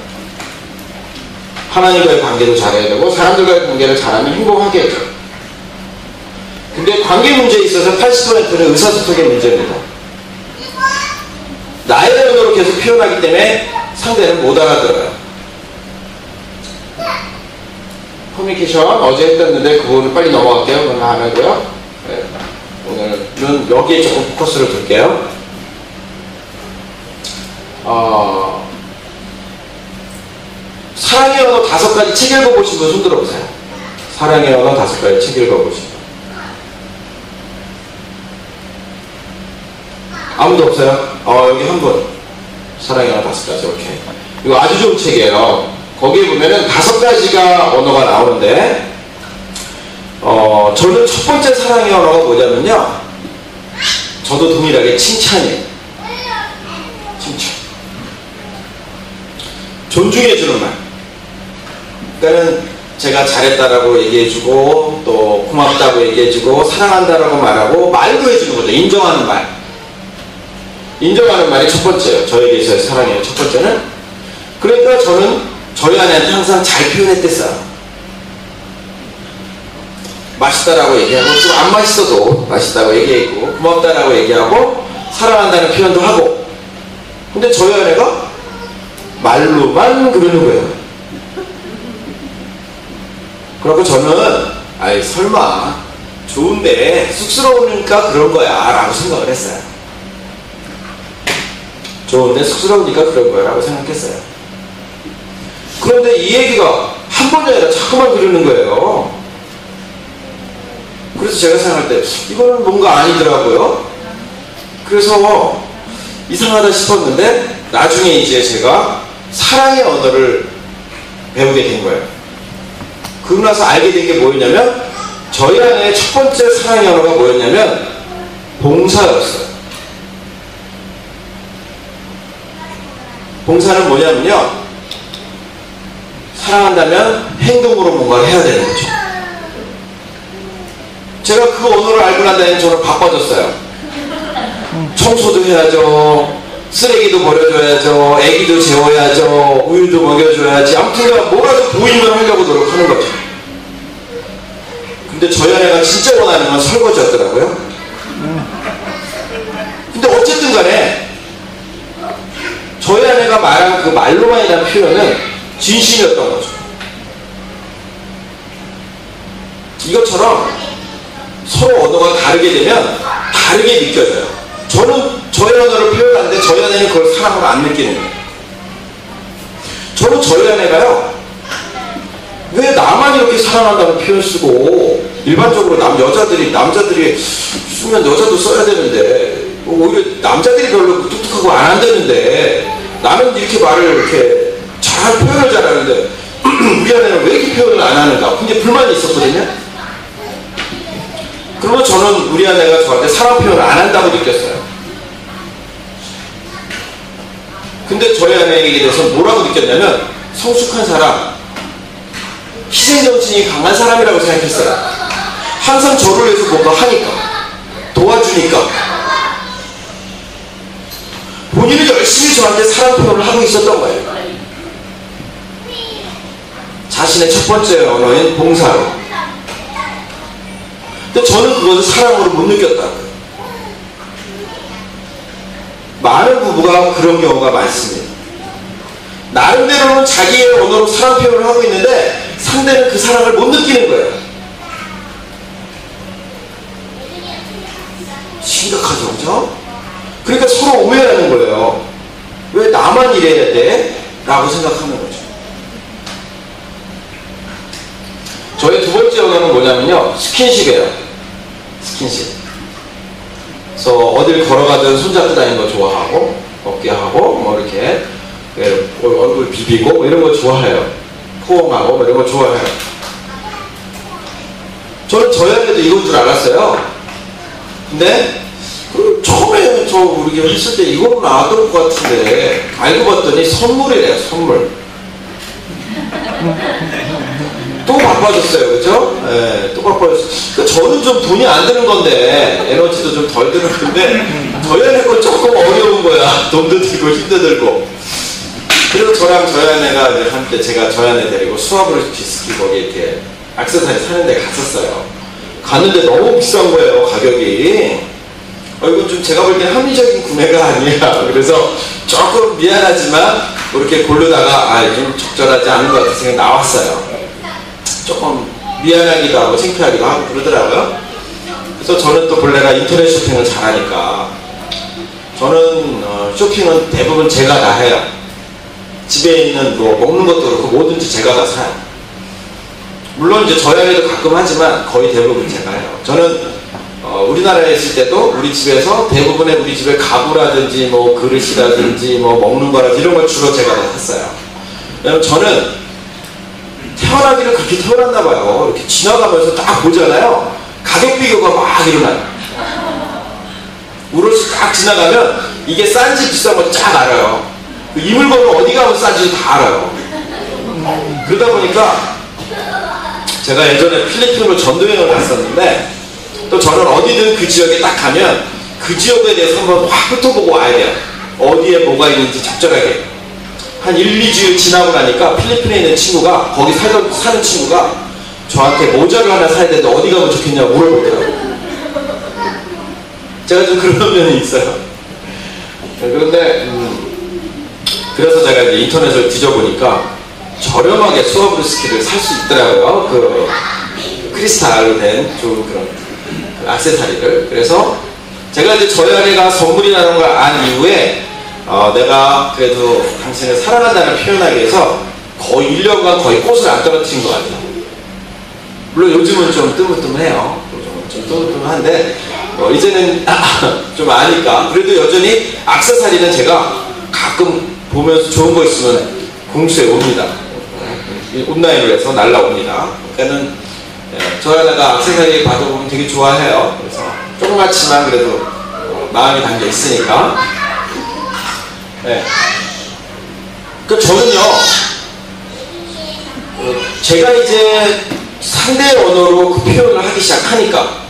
하나님과의 관계도 잘해야 되고 사람들과의 관계를 잘하면 행복하게 해줘. 근데 관계 문제에 있어서 80%는 의사소통의 문제입니다. 나의 언어로 계속 표현하기 때문에 상대는 못 알아들어요. 커뮤니케이션 어제 했었는데 그 부분은 빨리 넘어갈게요. 그건 안 하고요. 네. 오늘은 여기에 조금 포커스를 둘게요. 사랑의 언어 5가지 책 읽어보신 분 손 들어보세요. 사랑의 언어 5가지 책 읽어보신 분. 아무도 없어요? 여기 한 분. 사랑의 언어 5가지. 오케이. 이거 아주 좋은 책이에요. 거기에 보면은 5가지가 언어가 나오는데, 저는 첫 번째 사랑의 언어가 뭐냐면요, 저도 동일하게 칭찬이에요. 칭찬. 존중해주는 말. 그러니까는 제가 잘했다라고 얘기해주고, 또 고맙다고 얘기해주고, 사랑한다라고 말하고, 말도 해주는 거죠. 인정하는 말. 인정하는 말이 첫 번째예요. 저에게 있어서 사랑해요. 첫 번째는. 그러니까 저는 저희 아내한테 항상 잘 표현했댔어요. 맛있다라고 얘기하고, 좀 안 맛있어도 맛있다고 얘기하고, 고맙다라고 얘기하고, 사랑한다는 표현도 하고. 근데 저희 아내가 말로만 그러는 거예요. 그리고 저는 아이 설마 좋은데 쑥스러우니까 그런 거야 라고 생각을 했어요. 좋은데 쑥스러우니까 그런 거야 라고 생각했어요. 그런데 이 얘기가 한 번이 아니라 자꾸만 그러는 거예요. 그래서 제가 생각할 때 이거는 뭔가 아니더라고요. 그래서 이상하다 싶었는데 나중에 이제 제가 사랑의 언어를 배우게 된 거예요. 그러고 나서 알게 된 게 뭐였냐면, 저희 아내의 첫 번째 사랑의 언어가 뭐였냐면 봉사였어요. 봉사는 뭐냐면요, 사랑한다면 행동으로 뭔가를 해야 되는 거죠. 제가 그 언어를 알고 난 다음에 저는 바빠졌어요. 청소도 해야죠, 쓰레기도 버려줘야죠, 애기도 재워야죠, 우유도 먹여줘야지, 아무튼 뭐라도 보이면 하려고 노력하는 거죠. 근데 저희 아내가 진짜 원하는 건 설거지였더라고요. 근데 어쨌든 간에 저희 아내가 말한 그 말로만이라는 표현은 진심이었던 거죠. 이것처럼 서로 언어가 다르게 되면 다르게 느껴져요. 저는 저희 언어를 표현하는데 저희 아내는 그걸 사랑으로 안 느끼는 거예요. 저는 저희 아내가요, 왜 나만 이렇게 사랑한다는 표현 쓰고, 일반적으로 남자들이 쓰면 여자도 써야 되는데, 오히려 남자들이 별로 뚝뚝하고 안 한다는데, 나는 이렇게 말을 이렇게 표현을 잘하는데 우리 아내는 왜 이렇게 표현을 안 하는가 굉장히 불만이 있었거든요. 그러면 저는 우리 아내가 저한테 사랑 표현을 안 한다고 느꼈어요. 근데 저희 아내에게 대해서 뭐라고 느꼈냐면 성숙한 사람, 희생정신이 강한 사람이라고 생각했어요. 항상 저를 위해서 뭔가 하니까, 도와주니까, 본인은 열심히 저한테 사랑 표현을 하고 있었던 거예요. 자신의 첫 번째 언어인 봉사로. 근데 저는 그것을 사랑으로 못 느꼈다고요. 많은 부부가 그런 경우가 많습니다. 나름대로는 자기의 언어로 사랑 표현을 하고 있는데 상대는 그 사랑을 못 느끼는 거예요. 심각하죠, 그죠? 그러니까 서로 오해하는 거예요. 왜 나만 이래야 돼? 라고 생각하는 거죠. 저의 두 번째 언어는 뭐냐면요, 스킨십이에요. 스킨십. 그래서 어딜 걸어가든 손잡고 다니는 거 좋아하고, 어깨 하고, 뭐 이렇게 얼굴 비비고 뭐 이런 거 좋아해요. 포옹하고 뭐 이런 거 좋아해요. 저는 저희 아내도 이건 줄 알았어요. 근데 처음에 저 우리 했을 때 이거는 나왔던 것 같은데 알고 봤더니 선물이래요. 선물. 또 바빠졌어요. 그죠? 네, 또 바빠졌어요. 그러니까 저는 좀 돈이 안 드는 건데 에너지도 좀 덜 드는 건데 저희 아내 건 조금 어려운 거야. 돈도 들고 힘도 들고. 그래서 저랑 저희 아내가 이제 한때 제가 저희 아내 데리고 수아브르스키 거기 이렇게 액세서리 사는 데 갔었어요. 갔는데 너무 비싼 거예요. 가격이. 이건 좀 제가 볼 때 합리적인 구매가 아니야. 그래서 조금 미안하지만 이렇게 고르다가 좀 적절하지 않은 것 같아서 그냥 나왔어요. 조금 미안하기도 하고 창피하기도 하고 그러더라고요. 그래서 저는 또 본래가 인터넷 쇼핑을 잘하니까 저는 쇼핑은 대부분 제가 다 해요. 집에 있는 뭐 먹는 것도 그렇고 뭐든지 제가 다 사요. 물론 이제 저희 아내도 가끔 하지만 거의 대부분 제가 해요. 저는 우리나라에 있을 때도 우리 집에서 대부분의 우리 집에 가구라든지 뭐 그릇이라든지 뭐 먹는 거라든지 이런 걸 주로 제가 다 샀어요. 왜냐면 저는 태어나기를 그렇게 태어났나 봐요. 이렇게 지나가면서 딱 보잖아요. 가격 비교가 막 일어나요. 우르르 딱 지나가면 이게 싼지 비싼 걸 쫙 알아요. 이 물건을 어디 가면 싼지 다 알아요. 그러다 보니까 제가 예전에 필리핀으로 전도여행을 갔었는데 또 저는 어디든 그 지역에 딱 가면 그 지역에 대해서 한번 확 훑어보고 와야 돼요. 어디에 뭐가 있는지 적절하게. 한 1, 2주 지나고 나니까 필리핀에 있는 친구가 거기 사는 친구가 저한테 모자를 하나 사야 되는데 어디 가면 좋겠냐고 물어보더라고요. 제가 좀 그런 면이 있어요. 그런데 그래서 제가 이제 인터넷을 뒤져보니까 저렴하게 수아브르스키를 살 수 있더라고요. 그 크리스탈로 된 좋은 그런 액세서리를. 그래서 제가 이제 저희 아내가 선물이라는 걸 안 이후에 내가 그래도 당신을 사랑한다는 표현하기 위해서 거의 1년간 거의 꽃을 안 떨어뜨린 것 같아요. 물론 요즘은 좀 뜨문뜨문해요. 좀 뜨문뜨문한데 이제는 좀 아니까. 그래도 여전히 액세서리는 제가 가끔 보면서 좋은 거 있으면 공수해 옵니다. 온라인으로 해서 날라옵니다. 그러니까는 저희 아내가 액세서리 받아보면 되게 좋아해요. 그래서 조그맣지만 그래도 마음이 담겨 있으니까. 네. 그러니까 저는요, 제가 이제 상대의 언어로 그 표현을 하기 시작하니까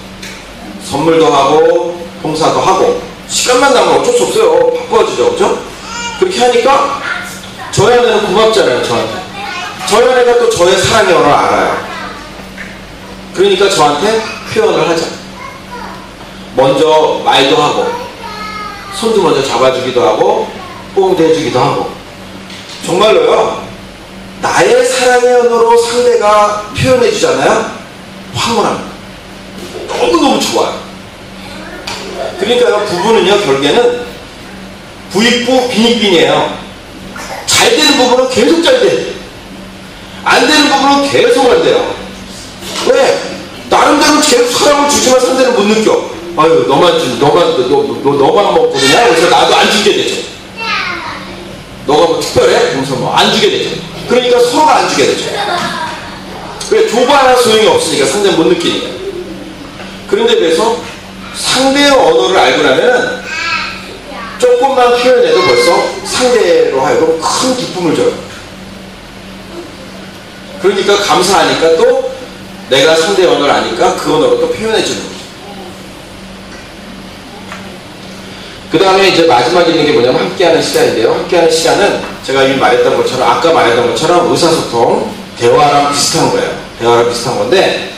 선물도 하고 봉사도 하고 시간만 나면 어쩔 수 없어요. 바빠지죠, 그죠? 그렇게 하니까 저희 아내는 고맙잖아요, 저한테. 저희 아내가 또 저의 사랑의 언어를 알아요. 그러니까 저한테 표현을 하죠. 먼저 말도 하고 손도 먼저 잡아주기도 하고 뽕도 해주기도 하고. 정말로요, 나의 사랑의 언어로 상대가 표현해주잖아요. 황홀합니다. 너무너무 좋아요. 그러니까요, 부부는요, 결국에는 부익부 빈익빈이에요. 잘 되는 부분은 계속 잘 돼. 안 되는 부분은 계속 안 돼요. 왜? 나름대로 계속 사랑을 주지만 상대는 못 느껴. 아유, 너만 먹거든요. 그래서 나도 안 주게 되죠. 너가 뭐 특별해? 그러면서 뭐 안 주게 되죠. 그러니까 서로가 안 주게 되죠. 그래, 줘봐야 소용이 없으니까 상대는 못 느끼니까. 그런데 그래서 상대의 언어를 알고 나면 조금만 표현해도 벌써 상대로 하여금 큰 기쁨을 줘요. 그러니까 감사하니까 또 내가 상대의 언어를 아니까 그 언어로 또 표현해 주는 거죠. 그 다음에 이제 마지막에 있는 게 뭐냐면 함께하는 시간인데요. 함께하는 시간은 제가 이미 말했던 것처럼, 아까 말했던 것처럼 의사소통, 대화랑 비슷한 거예요. 대화랑 비슷한 건데,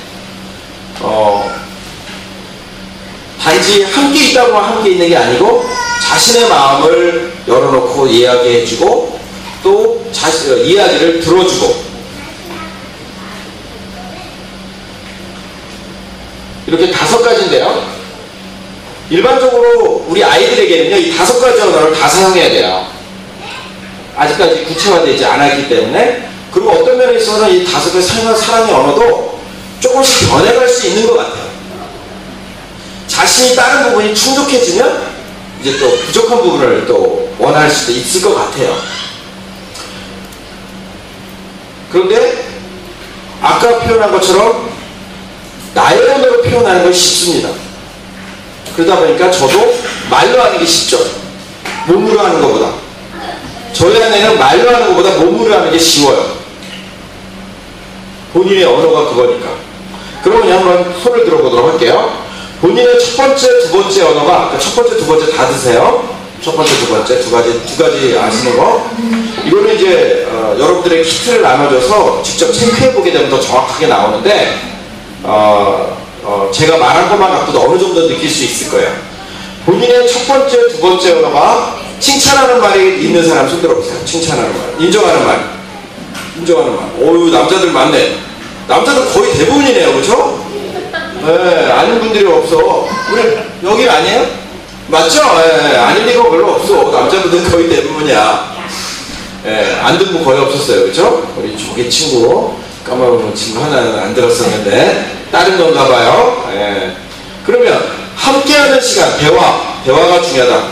단지 함께 있다고 함께 있는 게 아니고 자신의 마음을 열어놓고 이야기해주고 또 이야기를 들어주고, 이렇게 5가지인데요. 일반적으로 우리 아이들에게는요, 이 5가지 언어를 다 사용해야 돼요. 아직까지 구체화되지 않았기 때문에. 그리고 어떤 면에 있어서는 이 5가지 사용한 사랑의 언어도 조금씩 변해갈 수 있는 것 같아요. 자신이 다른 부분이 충족해지면 이제 또 부족한 부분을 또 원할 수도 있을 것 같아요. 그런데 아까 표현한 것처럼 나의 언어로 표현하는 건 쉽습니다. 그러다 보니까 저도 말로 하는 게 쉽죠. 몸으로 하는 것보다. 저희 아내는 말로 하는 것보다 몸으로 하는 게 쉬워요. 본인의 언어가 그거니까. 그러면 한번 손을 들어보도록 할게요. 본인의 첫 번째, 두 번째 언어가, 첫 번째, 두 번째 다 드세요. 첫 번째, 두 번째, 두 가지 아시는 거. 이거는 이제 여러분들의 키트를 나눠줘서 직접 체크해보게 되면 더 정확하게 나오는데, 제가 말한 것만 갖고도 어느 정도 느낄 수 있을 거예요. 본인의 첫 번째, 두 번째 언어가 칭찬하는 말이 있는 사람 손 들어보세요. 칭찬하는 말, 인정하는 말, 인정하는 말. 어유 남자들 많네. 남자들 거의 대부분이네요, 그렇죠? 네, 아는 분들이 없어. 우리 여기 아니에요? 맞죠? 네, 아닐 리가 별로 없어. 남자분들 거의 대부분이야. 네, 안 듣는 분 거의 없었어요, 그렇죠? 우리 조개 친구, 까마귀 친구 하나는 안 들었었는데 다른 건가 봐요. 네. 그러면 함께하는 시간, 대화가 중요하다.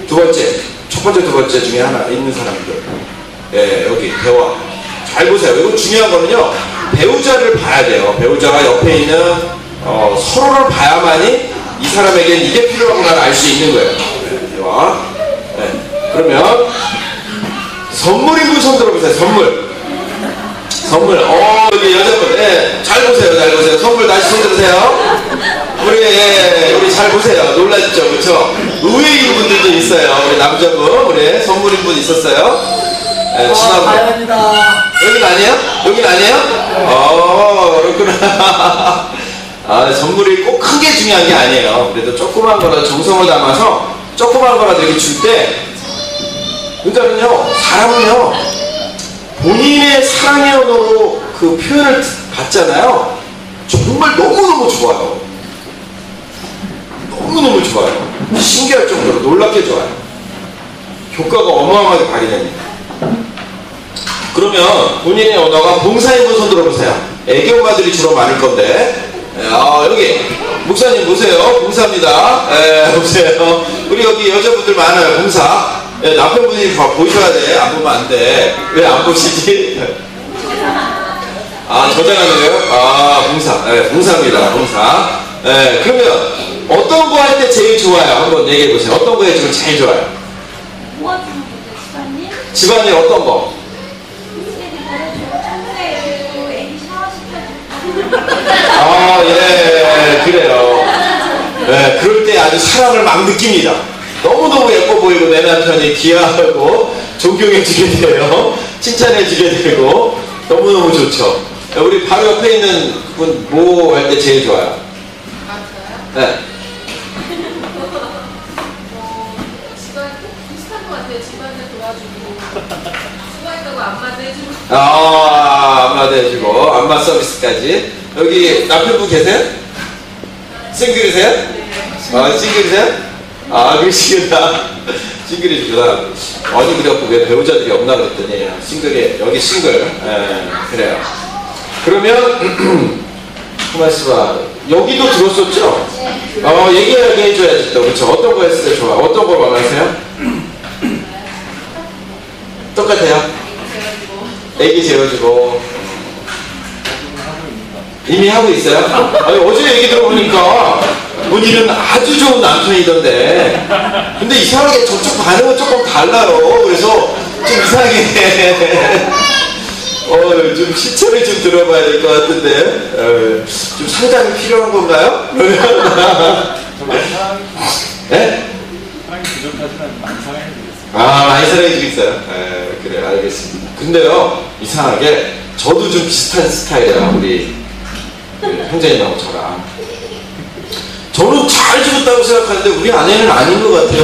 두 번째, 첫 번째, 두 번째 중에 하나 있는 사람들. 예, 여기 대화. 잘 보세요. 이거 중요한 거는요, 배우자를 봐야 돼요. 배우자가 옆에 있는 서로를 봐야만이 이 사람에겐 이게 필요하구나 알 수 있는 거예요. 네, 대화. 네. 그러면 선물인 분 손 들어보세요. 선물. 여기 여자분. 예, 잘 보세요. 잘 보세요. 선물 다시 손 들으세요. 우리 잘 보세요. 놀라시죠? 그렇죠? 의외인 분들도 있어요. 우리 남자분, 우리 선물인 분 있었어요. 예, 친한 분. 여긴 아니에요? 여긴 아니에요? 그렇구나. 선물이 꼭 큰 게 중요한 게 아니에요. 그래도 조그만 거라도 정성을 담아서 조그만 거라도 이렇게 줄 때, 그러니까는요, 사람은요, 본인의 사랑의 언어로 그 표현을 받잖아요. 정말 너무너무 좋아요. 너무너무 좋아요. 신기할 정도로 놀랍게 좋아요. 효과가 어마어마하게 발휘됩니다. 그러면 본인의 언어가 봉사인분 손 들어보세요. 애교가들이 주로 많을 건데, 여기 목사님 보세요. 봉사입니다. 보세요. 우리 여기 여자분들 많아요. 봉사. 남편분이 보셔야 돼. 안 보면 안 돼. 왜 안 보시지? 저장하는 거요? 봉사. 봉사입니다. 봉사. 그러면 어떤 거 할 때 제일 좋아요? 한번 얘기해 보세요. 어떤 거 해주면 제일 좋아요? 도와주는 거죠, 집안일? 집안일 어떤 거? 애기 샤워시켜주고. 예, 그래요. 네, 그럴 때 아주 사랑을 막 느낍니다. 너무너무 예뻐 보이고 내 남편이 귀하고 존경해주게 돼요. 칭찬해주게 되고 너무너무 좋죠. 우리 바로 옆에 있는 분 뭐 할 때 제일 좋아요? 네. 집안 비슷한 것 같아요. 집안일 도와주고 수고했다고 안마도 해주고. 안마도 해주고 안마 서비스까지. 여기 남편분 계세요? 싱글이세요? 싱글이세요? 그러시구나. 싱글이시구나. 아니 그래갖고 왜 배우자들이 없나 그랬더니 싱글이 여기 싱글. 그래요. 그러면 고맙습니다. 여기도 들었었죠? 얘기하게 해줘야지 또. 그렇죠? 어떤 거 했을 때 좋아? 어떤 거 원하세요? 똑같아요. 애기 재워주고. 이미 하고 있어요? 아니, 어제 얘기 들어보니까 본인은 아주 좋은 남편이던데. 근데 이상하게 저쪽 반응은 조금 달라요. 그래서 좀 이상하게. 좀 시체를 좀 들어봐야 될 것 같은데. 좀 상담이 필요한 건가요? 네? 사랑이 부족하지만 많이 사랑해드리겠습니다. 아, 많이 사랑해주고 있어요. 그래, 알겠습니다. 근데요, 이상하게 저도 좀 비슷한 스타일이에요. 우리 형제님하고 저랑. 저는 잘 죽었다고 생각하는데 우리 아내는 아닌 것 같아요.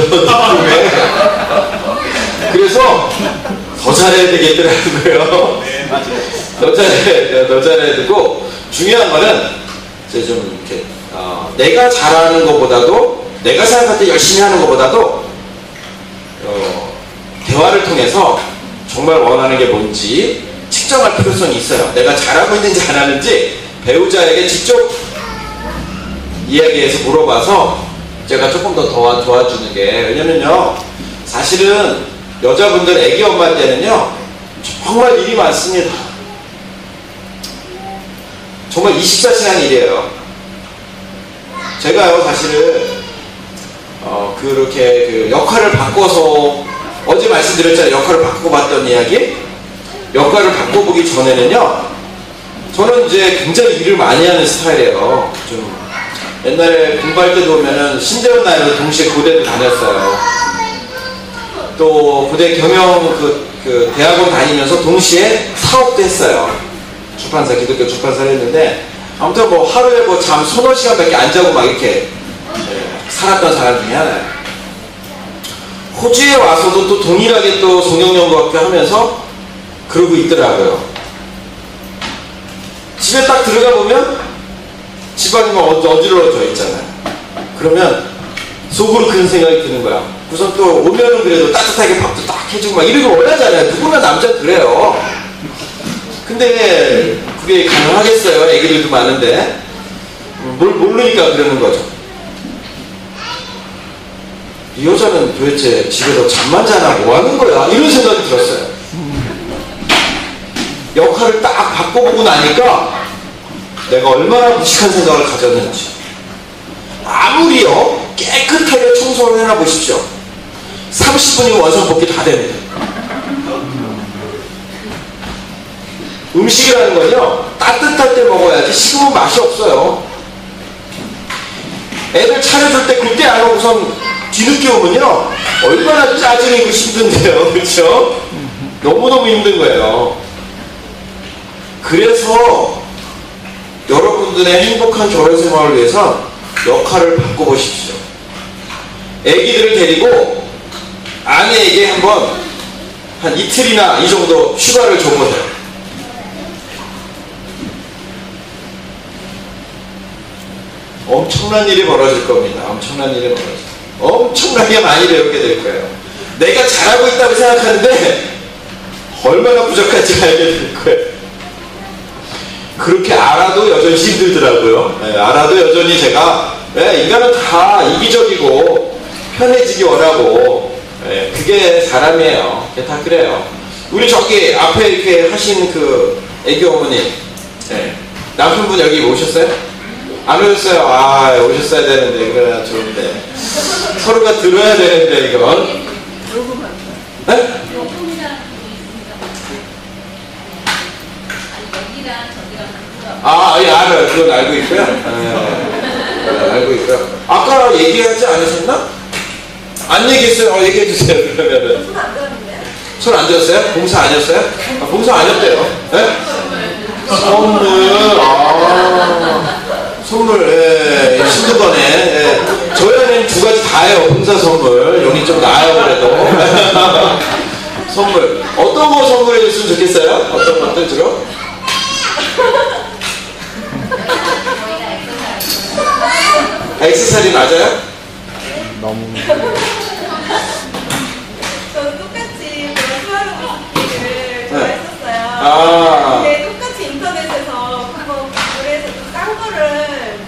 그래서 더 잘해야 되겠더라고요. 네, 맞아요. 더 잘해야 되고, 중요한 거는 이제 좀 이렇게 내가 잘하는 것보다도, 내가 생각할 때 열심히 하는 것보다도 대화를 통해서 정말 원하는 게 뭔지 측정할 필요성이 있어요. 내가 잘하고 있는지 안 하는지 배우자에게 직접 이야기해서 물어봐서 제가 조금 더 도와주는 게, 왜냐면요, 사실은 여자분들 애기 엄마 때는요 정말 일이 많습니다. 정말 24시간 일이에요. 제가요 사실은 그렇게 그 역할을 바꿔서, 어제 말씀드렸잖아요. 역할을 바꿔봤던 이야기. 역할을 바꿔보기 전에는요, 저는 이제 굉장히 일을 많이 하는 스타일이에요. 좀 옛날에 공부할 때도 보면은 신대원나이로 동시에 고대도 다녔어요. 또 고대 경영 그 대학원 다니면서 동시에 사업도 했어요. 출판사, 기독교 출판사를 했는데, 아무튼 뭐 하루에 뭐 잠 서너 시간밖에 안 자고 막 이렇게 살았던 사람 중에 하나예요. 호주에 와서도 또 동일하게 또 성경연구학교 하면서 그러고 있더라고요. 집에 딱 들어가 보면 집안이 막 어지러워져 있잖아요. 그러면 속으로 그런 생각이 드는 거야. 우선 또 오면은 그래도 따뜻하게 밥도 딱 해주고 막 이러길 원하잖아요. 누구나 남자 그래요. 근데 그게 가능하겠어요? 애기들도 많은데. 모르니까 그러는 거죠. 이 여자는 도대체 집에서 잠만 자나 뭐 하는 거야? 이런 생각이 들었어요. 역할을 딱 바꿔보고 나니까 내가 얼마나 무식한 생각을 가졌는지. 아무리요 깨끗하게 청소를 해놔 보십시오. 30분이면 원상복귀 다 됩니다. 음식이라는 건요 따뜻할 때 먹어야지 식으면 맛이 없어요. 애들 차려줄 때 그때 안 오고선 뒤늦게 오면요 얼마나 짜증이고 힘든데요. 그렇죠? 너무너무 힘든 거예요. 그래서 여러분들의 행복한 결혼생활을 위해서 역할을 바꿔보십시오. 애기들을 데리고 아내에게 한번 한 이틀이나 이 정도 휴가를 줘보세요. 엄청난 일이 벌어질 겁니다. 엄청난 일이 벌어질 겁니다. 엄청나게 많이 배우게 될 거예요. 내가 잘하고 있다고 생각하는데 얼마나 부족한지 알게 될 거예요. 그렇게 알아도 여전히 힘들더라고요. 네, 알아도 여전히 제가 인간은 다 이기적이고 편해지기 원하고 그게 사람이에요. 그게 다 그래요. 우리 저기 앞에 이렇게 하신 그 애기 어머니 남편분 여기 오셨어요? 안 오셨어요? 아, 오셨어야 되는데 이거 좋은데 서로가 들어야 되는데 이건 네? 아, 예, 알아요. 그건 알고 있고요. 알고 있고요. 아까 얘기하지 않으셨나? 안 얘기했어요. 얘기해주세요. 그러면은. 손 안 들었어요? 봉사 아니었어요? 아, 봉사 아니었대요. 네? 선물. 선물. 힘든 거네. 저희 안에는 두 가지 다 해요. 봉사 선물. 여기 좀 나아요, 그래도. 선물. 어떤 거 선물해 줬으면 좋겠어요? 어떤 것들 주로? 엑스살이 맞아요? 너무 저는 똑같이 수화로 먹기를 좋아했었어요. 아. 근데 똑같이 인터넷에서 한번 구글에서 좀 싼 거를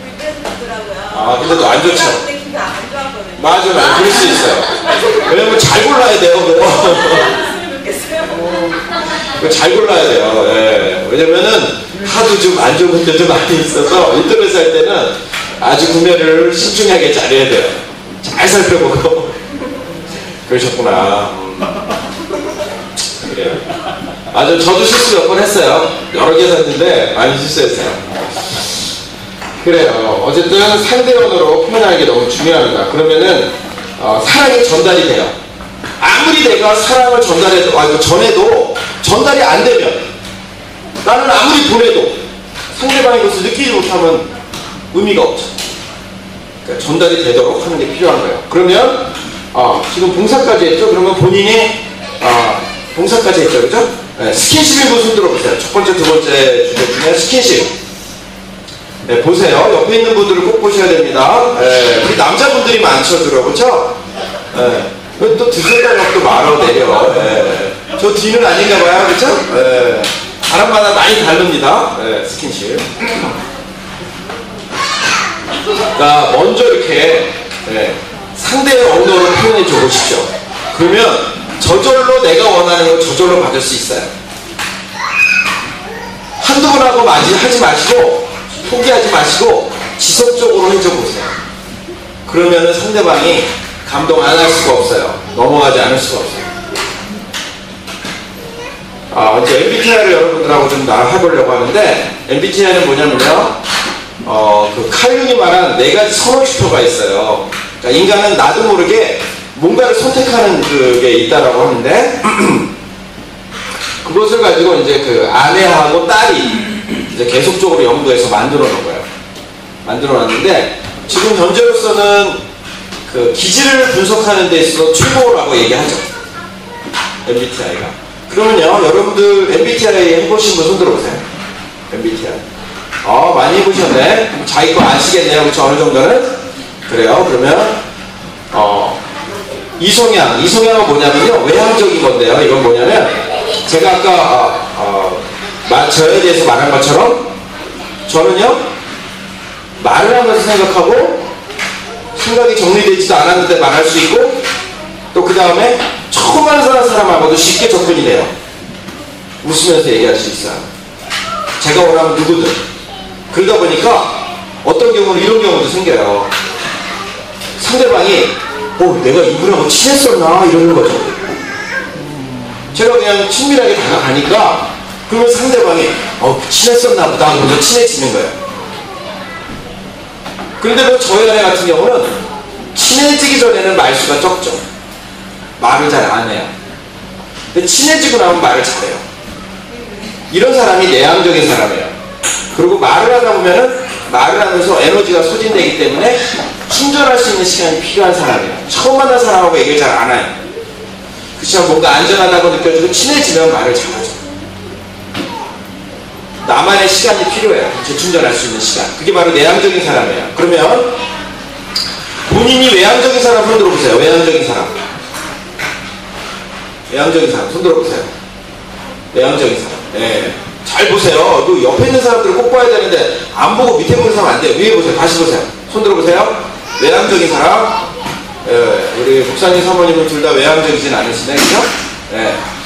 구입해서 주더라고요. 아, 근데 또 안 좋죠. 근데 기분 안 좋았거든요. 맞아요. 그럴 수 있어요. 왜냐면 잘 골라야 돼요, 그거. 좋겠어요. 이거 잘 골라야 돼요. 예. 왜냐면은 하도 좀 안 좋은 것들도 많이 있어서 인터넷 살 때는 아주 구매를 신중하게 잘해야 돼요. 잘 살펴보고. 그러셨구나. 그래요. 저도 실수 몇 번 했어요. 여러 개 샀는데 많이 실수했어요. 그래요. 어쨌든 상대 언어로 표현하는 게 너무 중요합니다. 그러면은 사랑이 전달이 돼요. 아무리 내가 사랑을 전해도 전달이 안 되면, 나는 아무리 보내도 상대방이 그것을 느끼지 못하면 의미가 없죠. 그러니까 전달이 되도록 하는 게 필요한 거예요. 그러면 지금 봉사까지 했죠. 그러면 본인이 봉사까지 했죠, 그죠? 네, 스킨십인 분 손 들어보세요. 첫 번째, 두 번째 주제 중에 스킨십. 네, 보세요. 옆에 있는 분들을 꼭 보셔야 됩니다. 네, 우리 남자분들이 많죠, 주로, 그렇죠? 네. 또 드셔다가 또 말어 내려. 네. 저 뒤는 아닌가 봐요, 그렇죠? 네. 사람마다 많이 다릅니다. 네, 스킨십. 그러니까 먼저 이렇게 상대의 언어로 표현해 줘 보십시오. 그러면 저절로 내가 원하는 걸 저절로 받을 수 있어요. 한두 번 하고 하지 마시고, 포기하지 마시고 지속적으로 해줘 보세요. 그러면은 상대방이 감동 안 할 수가 없어요. 넘어가지 않을 수가 없어요. 이제 MBTI를 여러분들하고 좀 해보려고 하는데, MBTI는 뭐냐면요, 그 칼융이 말한 4가지 선호지표가 있어요. 그러니까 인간은 나도 모르게 뭔가를 선택하는 그게 있다라고 하는데, 그것을 가지고 이제 그 아내하고 딸이 이제 계속적으로 연구해서 만들어 놓은 거예요. 만들어 놨는데, 지금 현재로서는 그 기질을 분석하는 데 있어서 최고라고 얘기하죠. MBTI가. 그러면요, 여러분들 MBTI 해보신 분 손 들어보세요. MBTI. 많이 해보셨네. 자기 거 아시겠네요. 그쵸? 어느 정도는? 그래요. 그러면, 이성향은 뭐냐면요, 외향적인 건데요. 이건 뭐냐면, 제가 아까, 저에 대해서 말한 것처럼, 저는요, 말을 하면서 생각하고, 생각이 정리되지도 않았는데 말할 수 있고, 또 그 다음에 처음 만나는 사람하고도 쉽게 접근이 돼요. 웃으면서 얘기할 수 있어요. 제가 원하면 누구든. 그러다 보니까 어떤 경우는 이런 경우도 생겨요. 상대방이 내가 이분하고 친했었나 이러는 거죠. 제가 그냥 친밀하게 다가가니까, 그러면 상대방이 친했었나 보다 하면서 친해지는 거예요. 그런데 저희 아내 같은 경우는 친해지기 전에는 말수가 적죠. 말을 잘 안 해요. 근데 친해지고 나면 말을 잘해요. 이런 사람이 내향적인 사람이에요. 그리고 말을 하다 보면은 말을 하면서 에너지가 소진되기 때문에 충전할 수 있는 시간이 필요한 사람이에요. 처음 만난 사람하고 얘기를 잘 안 해요. 그렇지만 뭔가 안전하다고 느껴지고 친해지면 말을 잘하죠. 나만의 시간이 필요해요. 재충전할 수 있는 시간. 그게 바로 내향적인 사람이에요. 그러면 본인이 외향적인 사람 손 들어보세요. 외향적인 사람. 외향적인 사람 손 들어보세요. 외향적인 사람. 네. 잘 보세요. 또 옆에 있는 사람들을 꼭 봐야 되는데 안 보고 밑에 보는 사람 안 돼요. 위에 보세요. 다시 보세요. 손 들어보세요. 외향적인 사람. 우리 목사님 사모님은 둘 다 외향적이진 않으시네, 그죠?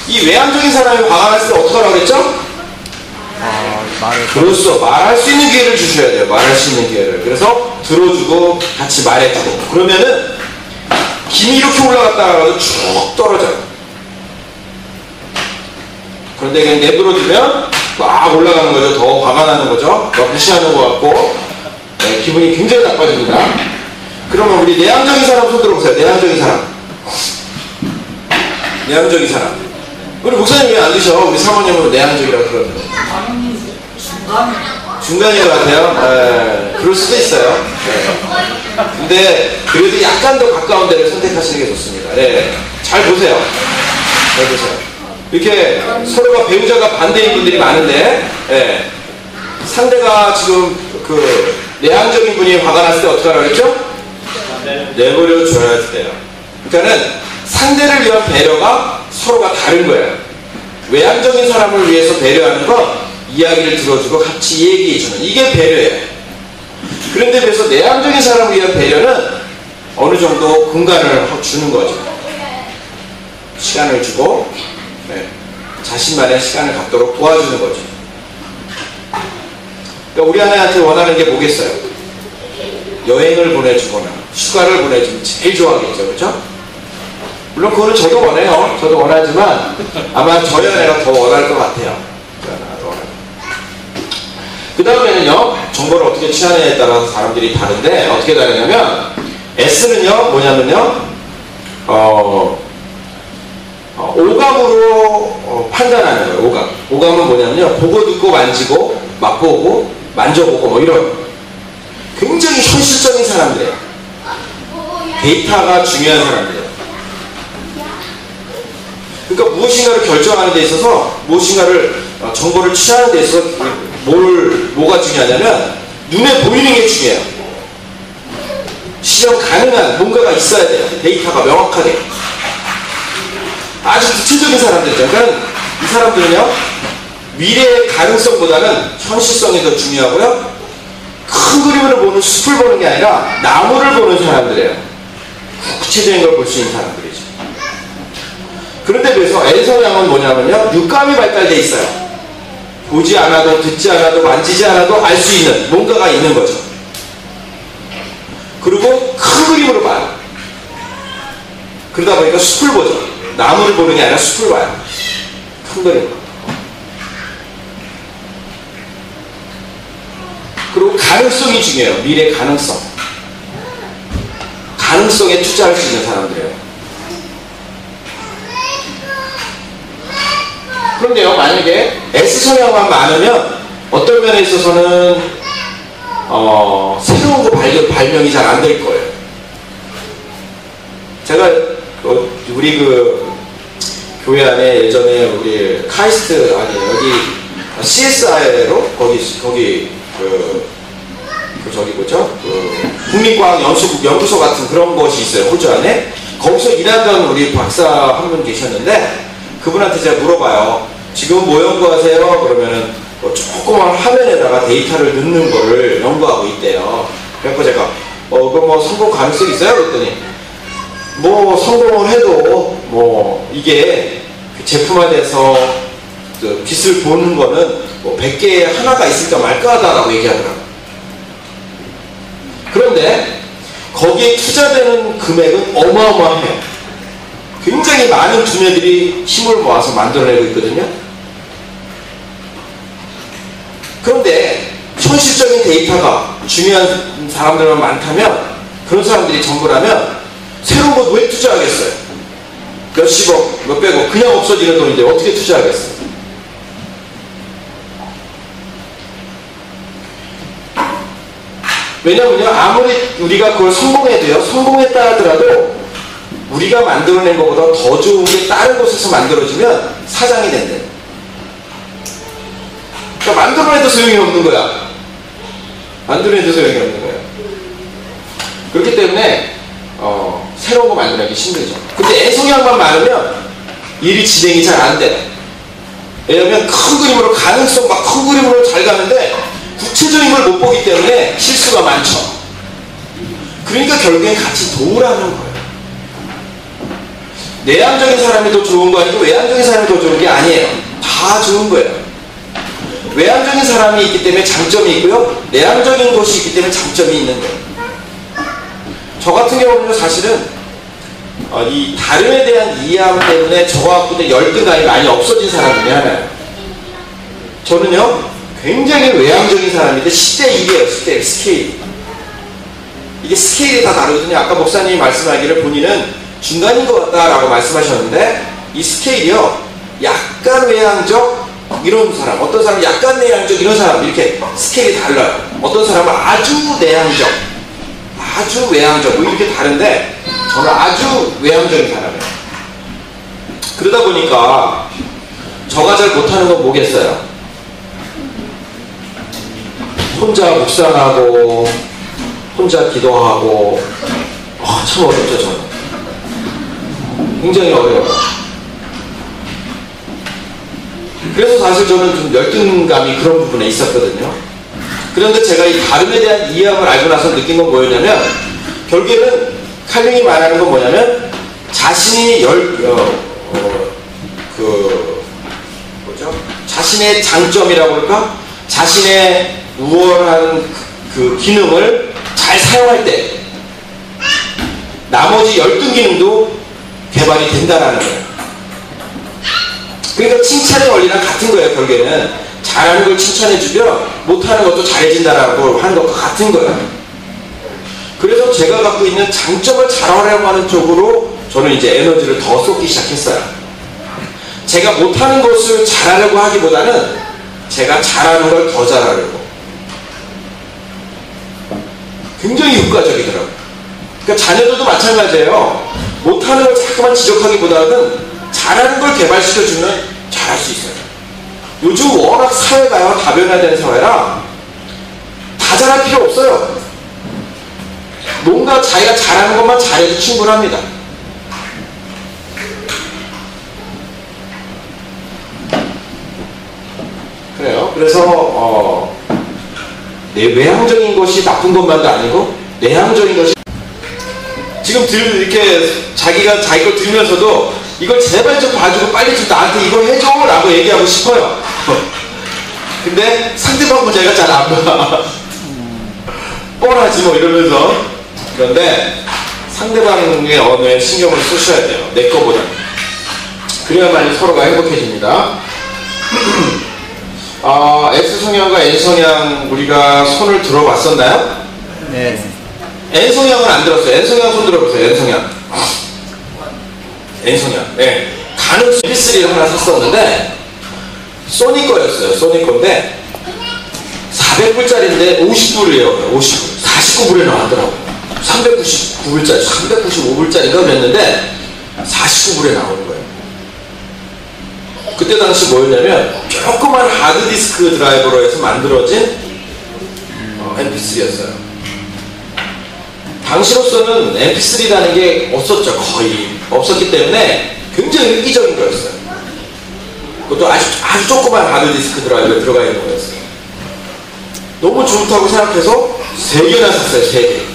이 외향적인 사람이 화가 났을 때 어떡하라고 그랬죠? 그렇소. 말할 수 있는 기회를 주셔야 돼요. 말할 수 있는 기회를. 그래서 들어주고 같이 말해주고. 그러면은 김이 이렇게 올라갔다가 쭉 떨어져요. 그런데 그냥 내버려두면 막 올라가는 거죠. 더 화가 나는 거죠. 막 무시하는 것 같고, 기분이 굉장히 나빠집니다. 그러면 우리 내향적인 사람 손 들어보세요. 내향적인 사람. 내향적인 사람. 우리 목사님 왜 안 드셔? 우리 사모님은 내향적이라고 그러는데. 중간인 것 같아요. 그럴 수도 있어요. 근데 그래도 약간 더 가까운 데를 선택하시는 게 좋습니다. 잘 보세요. 잘 보세요. 이렇게 서로가 배우자가 반대인 분들이 많은데, 상대가 지금 그 내향적인 분이 화가 났을 때 어떻게 하라고 했죠? 내버려 줘야 돼요. 그러니까는 상대를 위한 배려가 서로가 다른 거예요. 외향적인 사람을 위해서 배려하는 건 이야기를 들어주고 같이 얘기해주는, 이게 배려예요. 그런데 그래서 내향적인 사람을 위한 배려는 어느 정도 공간을 주는 거죠. 시간을 주고, 자신만의 시간을 갖도록 도와주는 거죠. 그러니까 우리 아내한테 원하는 게 뭐겠어요? 여행을 보내주거나 휴가를 보내주면 제일 좋아하겠죠. 그렇죠? 물론 그거는 저도 원해요. 저도 원하지만 아마 저희 아내가 더 원할 것 같아요. 그 다음에는요, 정보를 어떻게 취하느냐에 따라서 사람들이 다른데, 어떻게 다르냐면, S는요, 뭐냐면요, 오감으로 판단하는 거예요. 오감. 오감은 뭐냐면요, 보고 듣고 만지고 맛보고 만져보고 뭐 이런 굉장히 현실적인 사람들이에요. 데이터가 중요한 사람들이에요. 그러니까 무엇인가를 결정하는 데 있어서 무엇인가를 정보를 취하는 데 있어서 뭐가 중요하냐면 눈에 보이는 게 중요해요. 실현 가능한 뭔가가 있어야 돼요. 데이터가 명확하게. 아주 구체적인 사람들이죠. 그러니까 이 사람들은요, 미래의 가능성보다는 현실성이 더 중요하고요, 큰 그림을 보는 숲을 보는 게 아니라 나무를 보는 사람들이에요. 구체적인 걸 볼 수 있는 사람들이죠. 그런데 비해서 N 성향은 뭐냐면요, 육감이 발달되어 있어요. 보지 않아도 듣지 않아도 만지지 않아도 알 수 있는 뭔가가 있는 거죠. 그리고 큰 그림으로 봐요. 그러다 보니까 숲을 보죠. 나무를 보는 게 아니라 숲을 봐요. 큰 그림으로. 그리고 가능성이 중요해요. 미래 가능성. 가능성에 투자할 수 있는 사람들이에요. 그런데요, 만약에 S성향만 많으면 어떤 면에 있어서는 새로운 거 발명이 잘 안 될 거예요. 제가 우리 교회 안에 예전에 우리 카이스트 아니 여기 CSI로 거기 저기 뭐죠? 국립과학 연구소 같은 그런 것이 있어요. 호주 안에. 거기서 일하던 우리 박사 한 분 계셨는데 그분한테 제가 물어봐요. 지금 뭐 연구하세요? 그러면은 조그만 화면에다가 데이터를 넣는 거를 연구하고 있대요. 그래서 제가 그럼 뭐 성공 가능성이 있어요? 그랬더니 뭐 성공을 해도 뭐 이게 제품화돼서 빛을 보는 거는 뭐 100개에 하나가 있을까 말까 하다라고 얘기하더라고요. 그런데 거기에 투자되는 금액은 어마어마해요. 굉장히 많은 두뇌들이 힘을 모아서 만들어내고 있거든요. 그런데 현실적인 데이터가 중요한 사람들만 많다면, 그런 사람들이 정보라면 새로운 것 왜 투자하겠어요? 몇십억, 몇백억 그냥 없어지는 돈인데 어떻게 투자하겠어요? 왜냐면요, 아무리 우리가 그걸 성공했다 하더라도 우리가 만들어낸 것보다 더 좋은 게 다른 곳에서 만들어지면 사장이 된대요. 그러니까 만들어내도 소용이 없는 거야. 만들어내도 소용이 없는 거예요. 그렇기 때문에 새로운 거 만들어내기 힘들죠. 근데 N성향만 많으면 일이 진행이 잘 안 돼. 왜냐면 큰 그림으로 가능성 막 큰 그림으로 잘 가는데 구체적인 걸 못 보기 때문에 실수가 많죠. 그러니까 결국엔 같이 도우라는 거예요. 내향적인 사람이 더 좋은 거 아니고 외향적인 사람이 더 좋은 게 아니에요. 다 좋은 거예요. 외향적인 사람이 있기 때문에 장점이 있고요, 내향적인 것이 있기 때문에 장점이 있는 거예요. 저 같은 경우는 사실은 이 다름에 대한 이해함 때문에 저와 갖고 열등감이 많이 없어진 사람 중에 하나예요. 저는요, 굉장히 외향적인 사람인데 10대 1이에요. 10대 1 스케일. 이게 스케일이 다 다르거든요. 아까 목사님이 말씀하기를 본인은 중간인 것 같다라고 말씀하셨는데, 이 스케일이요, 약간 외향적 이런 사람, 어떤 사람은 약간 내향적 이런 사람, 이렇게 스케일이 달라요. 어떤 사람은 아주 내향적, 아주 외향적 뭐 이렇게 다른데, 저는 아주 외향적인 사람이에요. 그러다 보니까 저가 잘 못하는 건 뭐겠어요? 혼자 묵상하고 혼자 기도하고 참 어렵죠. 저는 굉장히 어려워요. 그래서 사실 저는 좀 열등감이 그런 부분에 있었거든요. 그런데 제가 이 다름에 대한 이해함을 알고 나서 느낀 건 뭐였냐면, 결국에는 칼링이 말하는 건 뭐냐면, 자신이 자신의 장점이라고 할까? 자신의 우월한 그 기능을 잘 사용할 때 나머지 12기능도 개발이 된다라는 거예요. 그러니까 칭찬의 원리랑 같은 거예요. 결국에는 잘하는 걸 칭찬해주면 못하는 것도 잘해진다라고 하는 것과 같은 거예요. 그래서 제가 갖고 있는 장점을 잘하려고 하는 쪽으로 저는 이제 에너지를 더 쏟기 시작했어요. 제가 못하는 것을 잘하려고 하기보다는 제가 잘하는 걸 더 잘하려고. 굉장히 효과적이더라고요. 그러니까 자녀들도 마찬가지예요. 못하는 걸 자꾸만 지적하기보다는 잘하는 걸 개발시켜주면 잘할 수 있어요. 요즘 워낙 사회가요, 다변화된 사회라 다 잘할 필요 없어요. 뭔가 자기가 잘하는 것만 잘해도 충분합니다. 그래요. 그래서 외향적인 것이 나쁜 것만도 아니고 내향적인 것이 지금 이렇게 자기가 자기 걸 들으면서도 이걸 제발 좀 봐주고 빨리 좀 나한테 이걸 해줘 라고 얘기하고 싶어요. 근데 상대방 문제가 잘 안 봐. 뻔하지 뭐 이러면서. 그런데 상대방의 언어에 신경을 쓰셔야 돼요. 내 거보다. 그래야만이 서로가 행복해집니다. X성향과 N성향 우리가 손을 들어봤었나요? 네. N성향은 안 들었어요. N성향 손 들어보세요. N성향. N성향. 네. 가능성 MP3를 하나 샀었는데 소니 거였어요. 소니 건데 400불짜리인데 50불이에요. 50불. 49불에 나왔더라고요. 399불짜리, 395불짜리가 그랬는데 49불에 나오는 거예요. 그때 당시 뭐였냐면 조그만 하드디스크 드라이버로 해서 만들어진 MP3였어요. 당시로서는 MP3라는 게 없었죠. 거의 없었기 때문에 굉장히 획기적인 거였어요. 그것도 아주 조그만 하드디스크 드라이버에 들어가 있는 거였어요. 너무 좋다고 생각해서 3개나 샀어요. 3개.